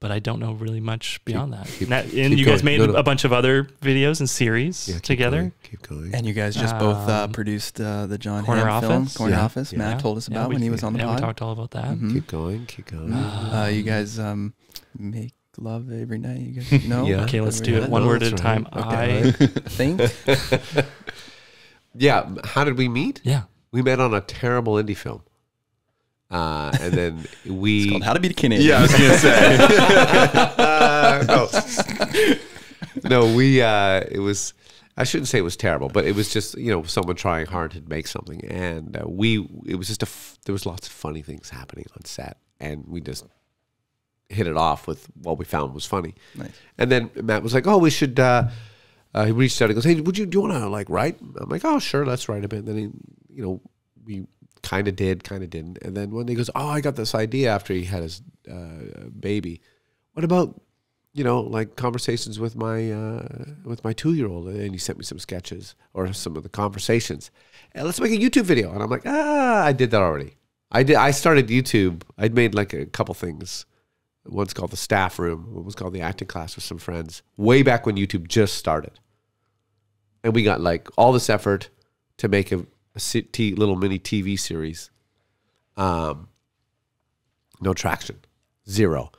But I don't know really much beyond that. keep And you guys going. made No. a bunch of other videos and series Yeah, keep together. going, Keep going. And you guys just both produced the John Corner Hamm film, Office. Corner Yeah. Office. Matt told us about we- when he was on the yeah, we pod. talked all about that. Keep going. Keep going. You guys make love every night. You guys know? Yeah. Okay, let's do Yeah, it one no, word at a that's time. right. I think. Yeah. How did we meet? Yeah. We met on a terrible indie film. And then we. Called How to Be a Canadian. Yeah, I was gonna say. No, we. It was. I shouldn't say it was terrible, but it was just someone trying hard to make something, and It was just there was lots of funny things happening on set, and we just hit it off with what we found was funny. Nice. And then Matt was like, "Oh, we should." He reached out and goes, "Hey, do you want to write?" I'm like, "Oh, sure, let's write a bit." And then we kind of did, kind of didn't. And then one day he goes, "Oh, I got this idea after he had his baby. What about conversations with my 2-year-old?" And he sent me some sketches or some of the conversations. And let's make a YouTube video. And I'm like, I did that already. I started YouTube. I'd made like a couple things One's called the staff room. One was called the acting class with some friends. Way back when YouTube just started. And we got like all this effort to make a little mini TV series. No traction. 0.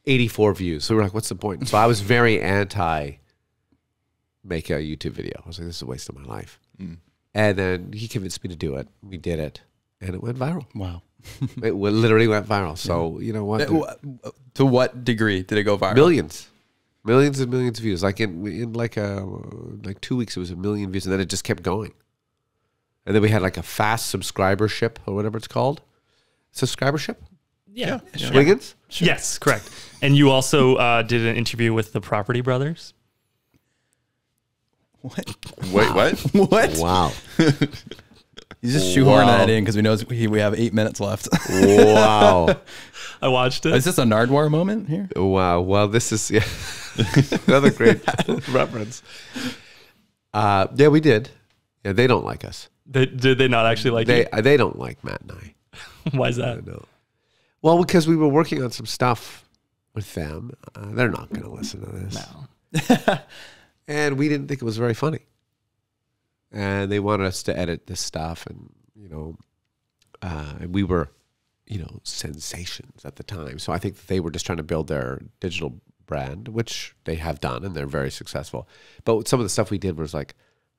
84 views. So we're like, what's the point? So I was very anti make a YouTube video. I was like, this is a waste of my life. And then he convinced me to do it. We did it. And it went viral. Wow. It literally went viral. So, you know what? To what degree did it go viral? Millions. Millions and millions of views. Like in like 2 weeks, it was 1 million views. And then it just kept going. And then we had like a fast subscribership or whatever it's called. Subscribership? Yeah. Swingins? Sure. Yes, correct. And you also did an interview with the Property Brothers. What? Wait, what? What? Wow. He's just shoehorning that in because we know we have 8 minutes left. Wow. I watched it. Is this a Nardwar moment here? Wow. Well, this is another great reference. Yeah, we did. Yeah, they don't like us. Did they not actually like you? They don't like Matt and I. Why is that? No. Well, because we were working on some stuff with them. They're not going to listen to this. No. And we didn't think it was very funny. And they wanted us to edit this stuff. And, and we were, sensations at the time. So I think that they were just trying to build their digital brand, which they have done, and they're very successful. But some of the stuff we did was like,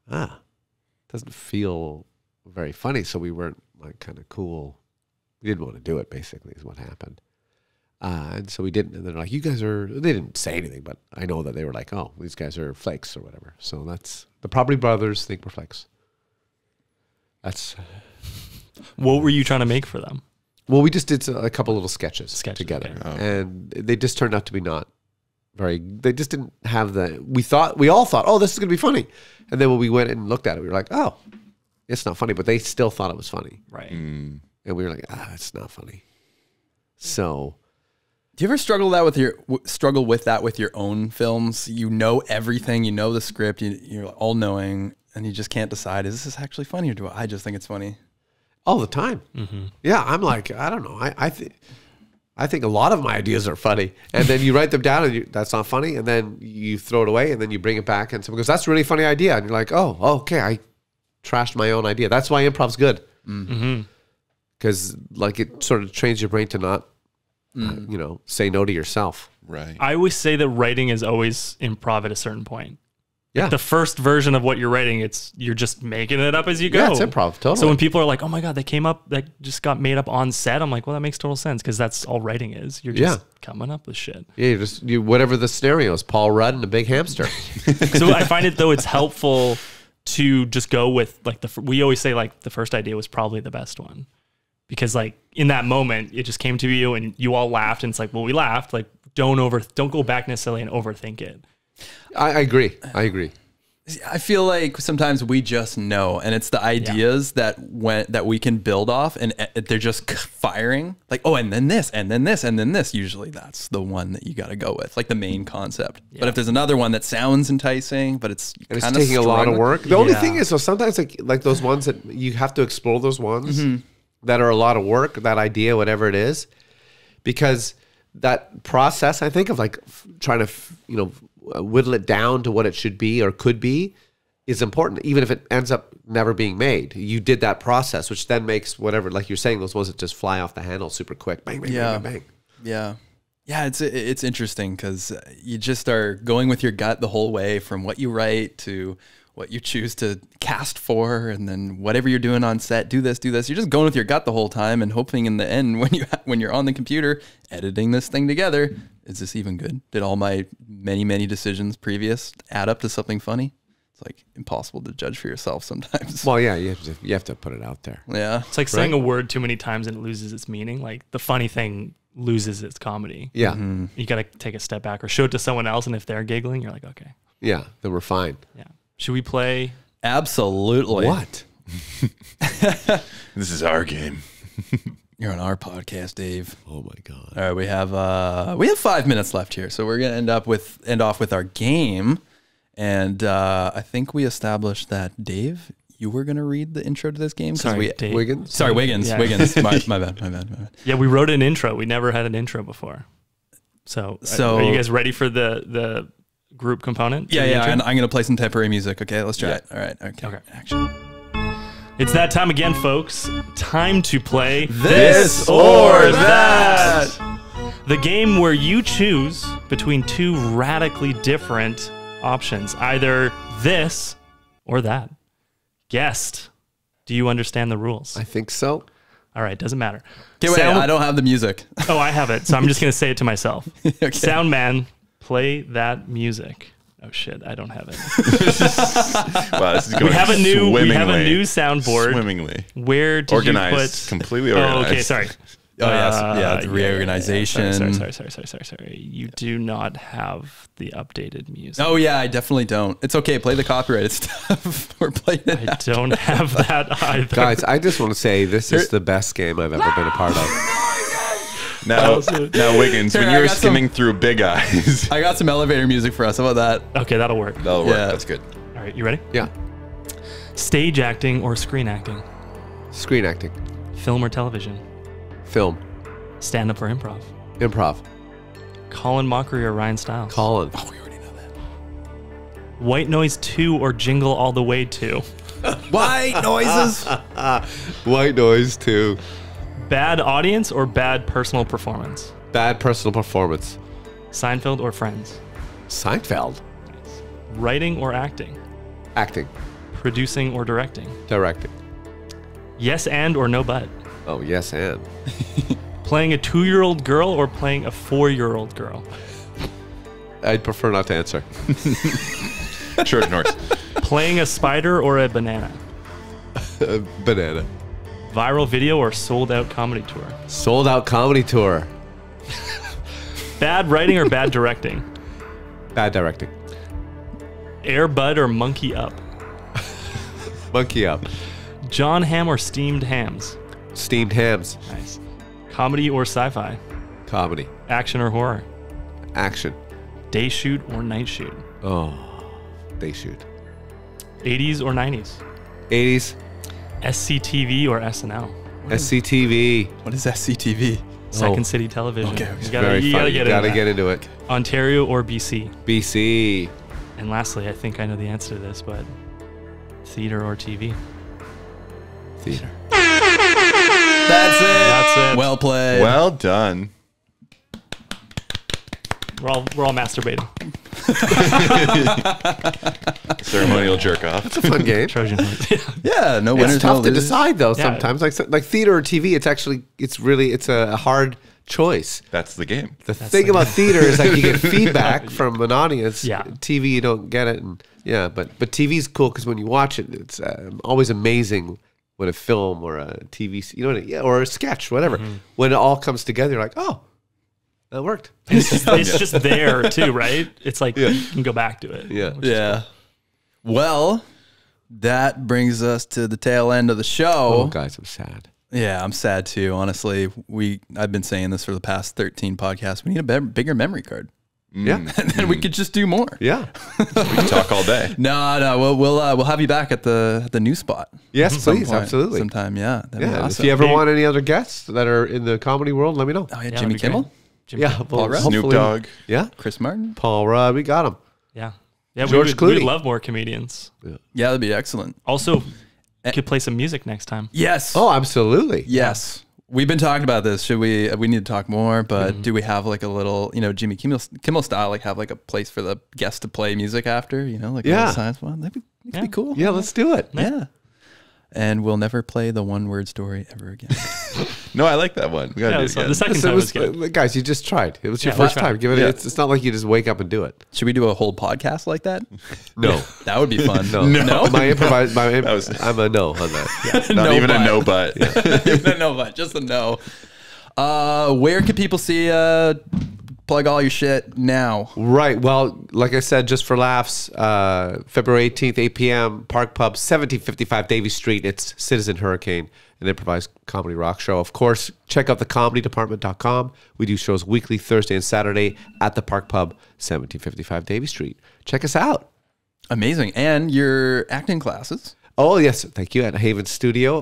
doesn't feel very funny. So we weren't like kind of cool. We didn't want to do it, basically, is what happened. And so we didn't. And they're like, you guys are, they didn't say anything, but I know that they were like, oh, these guys are flakes or whatever. So that's, the Property Brothers think we're flakes. That's. What were you trying to make for them? Well, we just did a couple little sketches together. Okay. Oh. And they just turned out to be not very, they just didn't have we all thought, oh, this is going to be funny. And then when we went and looked at it, we were like, oh, it's not funny. But they still thought it was funny. Right. And we were like, it's not funny. So. Do you ever struggle with that with your own films? You know everything, you know the script, you're all knowing, and you just can't decide, is this actually funny or do I just think it's funny? All the time. Mm-hmm. Yeah, I'm like, I don't know. I think a lot of my ideas are funny. And then you write them down and that's not funny. And then you throw it away and then you bring it back and someone goes, that's a really funny idea. And you're like, oh, okay, I trashed my own idea. That's why improv's good. Because like it sort of trains your brain to not, say no to yourself. Right. I always say that writing is always improv at a certain point. Yeah. Like the first version of what you're writing, you're just making it up as you go. Yeah, it's improv, totally. So when people are like, oh my God, that just got made up on set, I'm like, well, that makes total sense because that's all writing is. You're just coming up with shit. Yeah, whatever the scenario is, Paul Rudd and a big hamster. So I find it, though, it's helpful to just go with, like, we always say, like, the first idea was probably the best one. Because, like, in that moment, it just came to you and you all laughed. And it's like, well, we laughed. Like, don't go back necessarily and overthink it. I agree. I feel like sometimes we just know, and it's the ideas that we can build off, and they're just firing. Like, oh, and then this, and then this, and then this. Usually, that's the one that you got to go with, like the main concept. Yeah. But if there's another one that sounds enticing, but it's taking a lot of work. The only thing is, so sometimes like those ones that you have to explore those ones that are a lot of work. That idea, whatever it is, because that process, I think of like trying to whittle it down to what it should be or could be is important, even if it ends up never being made. You did that process, which then makes whatever, like you're saying, those ones that just fly off the handle super quick. Bang, bang, bang, bang, bang. Yeah, it's interesting because you just are going with your gut the whole way from what you write to what you choose to cast for, and then whatever you're doing on set, do this. You're just going with your gut the whole time and hoping in the end when you're on the computer editing this thing together, is this even good? Did all my many decisions previous add up to something funny? It's like impossible to judge for yourself sometimes. Well, yeah, you have to put it out there. Yeah, it's like saying a word too many times and it loses its meaning. Like the funny thing loses its comedy. Yeah, you got to take a step back or show it to someone else, and if they're giggling, you're like, okay, yeah, then we're fine. Yeah. Should we play? Absolutely. What? This is our game. You're on our podcast, Dave. Oh my God. All right, we have 5 minutes left here, so we're gonna end off with our game, and I think we established that Dave, you were going to read the intro to this game? Sorry, Dave. Wiggins? Sorry, Wiggins. Yeah. Wiggins. My bad. Yeah, we wrote an intro. We never had an intro before. So are you guys ready for the group component? to the Yeah, intro? and I'm going to play some temporary music. Okay, let's try it. All right. Okay. Action. It's that time again, folks. Time to play This or That. The game where you choose between two radically different options, either this or that. Guest, do you understand the rules? I think so. All right, doesn't matter. Okay, wait, I don't have the music. Oh, I have it, so I'm just going to say it to myself. Okay. Sound man, play that music. Oh shit, I don't have it. Wow, this is going We have a new swimmingly. soundboard. Swimmingly. Where did Organized. you put Completely organized. Oh, okay, sorry. Oh, yes. Yeah, it's reorganization. Sorry. You do not have the updated music. Oh, yeah, I definitely don't. It's okay. Play the copyrighted stuff. We're playing it I now. don't have that either. Guys, I just want to say this is the best game I've ever been a part of. Now, Wiggins, Here, when I you were got skimming through Big Eyes, I got some elevator music for us. How about that? Okay, that'll work. that'll work. Yeah. That's good. All right, you ready? Yeah. Stage acting or screen acting? Screen acting. Film or television? Film. Stand up or improv? Improv. Colin Mockery or Ryan Stiles? Colin. We already know that. White Noise 2 or Jingle All the Way 2? White noises. White Noise too. Bad audience or bad personal performance? Bad personal performance. Seinfeld or Friends? Seinfeld. Writing or acting? Acting. Producing or directing? Directing. Yes and or no but? Oh, yes, and. Playing a 2-year-old girl or playing a 4-year-old girl? I'd prefer not to answer. Short Norse. Playing a spider or a banana? Banana. Viral video or sold out comedy tour? Sold out comedy tour. Bad writing or bad directing? Bad directing. Air Bud or Monkey Up? Monkey up. John Ham or Steamed Hams? Steamed hams. Nice. Comedy or sci-fi? Comedy. Action or horror? Action. Day shoot or night shoot? Oh, they shoot. 80s or 90s? 80s. SCTV or SNL? SCTV. What is SCTV? Second City Television. Okay, okay. You gotta, Very you funny. gotta You get gotta into get into it. that. Ontario or BC? BC. And lastly, I think I know the answer to this, but theater or TV? Theater. That's it. That's it. Well played. Well done. We're all masturbating. Ceremonial jerk off. It's a fun game. Trojan horse. yeah, no winners, It's tough no to losers. decide though. Yeah. Sometimes, like theater or TV, it's a hard choice. That's the game. The thing about theater is like you get feedback from an audience. Yeah. TV, you don't get it, and yeah, but TV's cool because when you watch it, it's always amazing when a film or a TV, or a sketch, whatever, when it all comes together, you're like, oh, that worked. It's just there too, right? It's like you can go back to it. Yeah. Yeah. Well, that brings us to the tail end of the Oh, show. guys, I'm sad. Yeah, I'm sad too. Honestly, I've been saying this for the past 13 podcasts. We need a bigger memory card, Yeah. and then we could just do more. Yeah. We can talk all day. No. We'll have you back at the new spot. Yes, at some please. point, Absolutely. Sometime. Yeah. That'd be Yeah. awesome. If you ever Hey. want any other guests that are in the comedy world, let me know. Oh yeah, Yeah, Jimmy that'd be Kimmel, great. Jim Yeah. Kimmel. well, Rudd? Snoop hopefully- Dogg. Yeah. Chris Martin. Paul Rudd. We got him. Yeah. George Clooney. We'd love more comedians. Yeah, that'd be excellent. Also, could play some music next time. Yes. Oh, absolutely. Yes. We've been talking about this. Should we need to talk more, but do we have like a little, Jimmy Kimmel style, like have like a place for the guest to play music after, like a Yeah. little science one? That'd be cool. Yeah, let's do it. Yeah. And we'll never play the one word story ever again. No, I like that one. We gotta do it So again. the second So time it was good. guys, you just tried. It was your Yeah, we first tried. time. Give it. Yeah. It's not like you just wake up and do it. Should we do a whole podcast like that? No, That would be fun. no. My improvise. I'm a no on that. Not No even but. a no but. Even a no, but just a no. Where can people see plug all your shit now? Right. Well, like I said, just for laughs, February 18th, 8 p.m., Park Pub, 1755 Davie Street. It's Citizen Hurricane, an improvised comedy rock show. Of course, check out thecomedydepartment.com. We do shows weekly, Thursday and Saturday at the Park Pub, 1755 Davie Street. Check us out. Amazing. And your acting classes. Oh, yes. Thank you. At Haven Studio.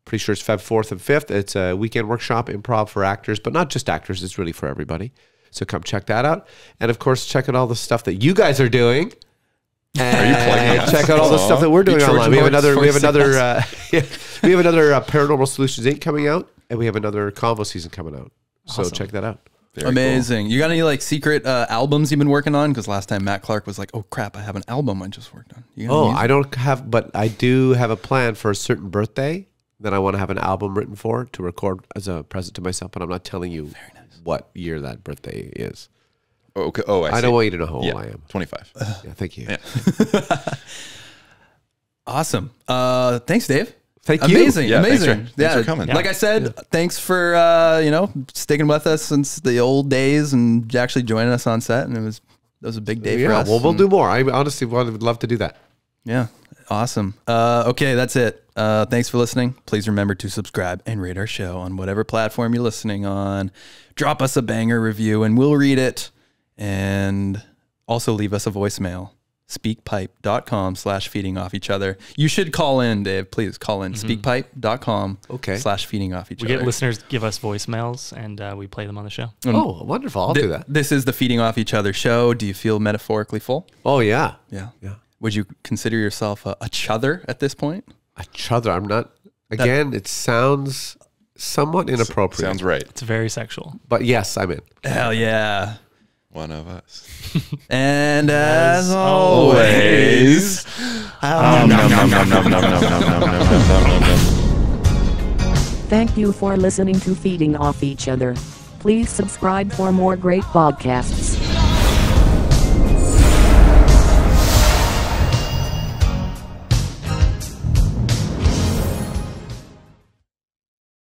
Pretty sure it's Feb 4th and 5th. It's a weekend workshop, improv for actors, but not just actors. It's really for everybody. So come check that out. And, of course, check out all the stuff that you guys are doing. Are you plugging us? Check out all the stuff that we're doing Trojan online. We have horse another forcing we have another Paranormal Solutions Inc. coming out, and we have another Convo season coming out. So Awesome. check that out. Very Amazing. You got any like secret albums you've been working on? Because last time Matt Clark was like, "Oh crap, I have an album I just worked on." You got any music? I don't have, but I do have a plan for a certain birthday that I want to have an album written for to record as a present to myself, but I'm not telling you what year that birthday is. cool. Okay. Oh, I see. I don't want you to know how old Yeah, I am. 25. Yeah, thank you. Yeah. Awesome. Thanks, Dave. Thank you. Amazing. Yeah, thanks amazing. for coming. Like I said, thanks for sticking with us since the old days and actually joining us on set. And that was a big day for us. Well, we'll do more. I honestly would love to do that. Yeah. Awesome. Okay, that's it. Thanks for listening. Please remember to subscribe and rate our show on whatever platform you're listening on. Drop us a banger review and we'll read it. And also leave us a voicemail. Speakpipe.com/feedingoffeachother. You should call in, Dave. Please call in. Speakpipe.com/feedingoffeachother. We get listeners give us voicemails and we play them on the show. Oh, wonderful. I'll do that. This is the Feeding Off Each Other show. Do you feel metaphorically full? Oh, yeah. Yeah. Yeah. Would you consider yourself a chother at this point? A chother. I'm not. Again, it sounds somewhat inappropriate. Sounds right. It's very sexual. But yes, I'm in. Hell yeah. One of us. And as always, Thank you for listening to Feeding Off Each Other. Please subscribe for more great podcasts.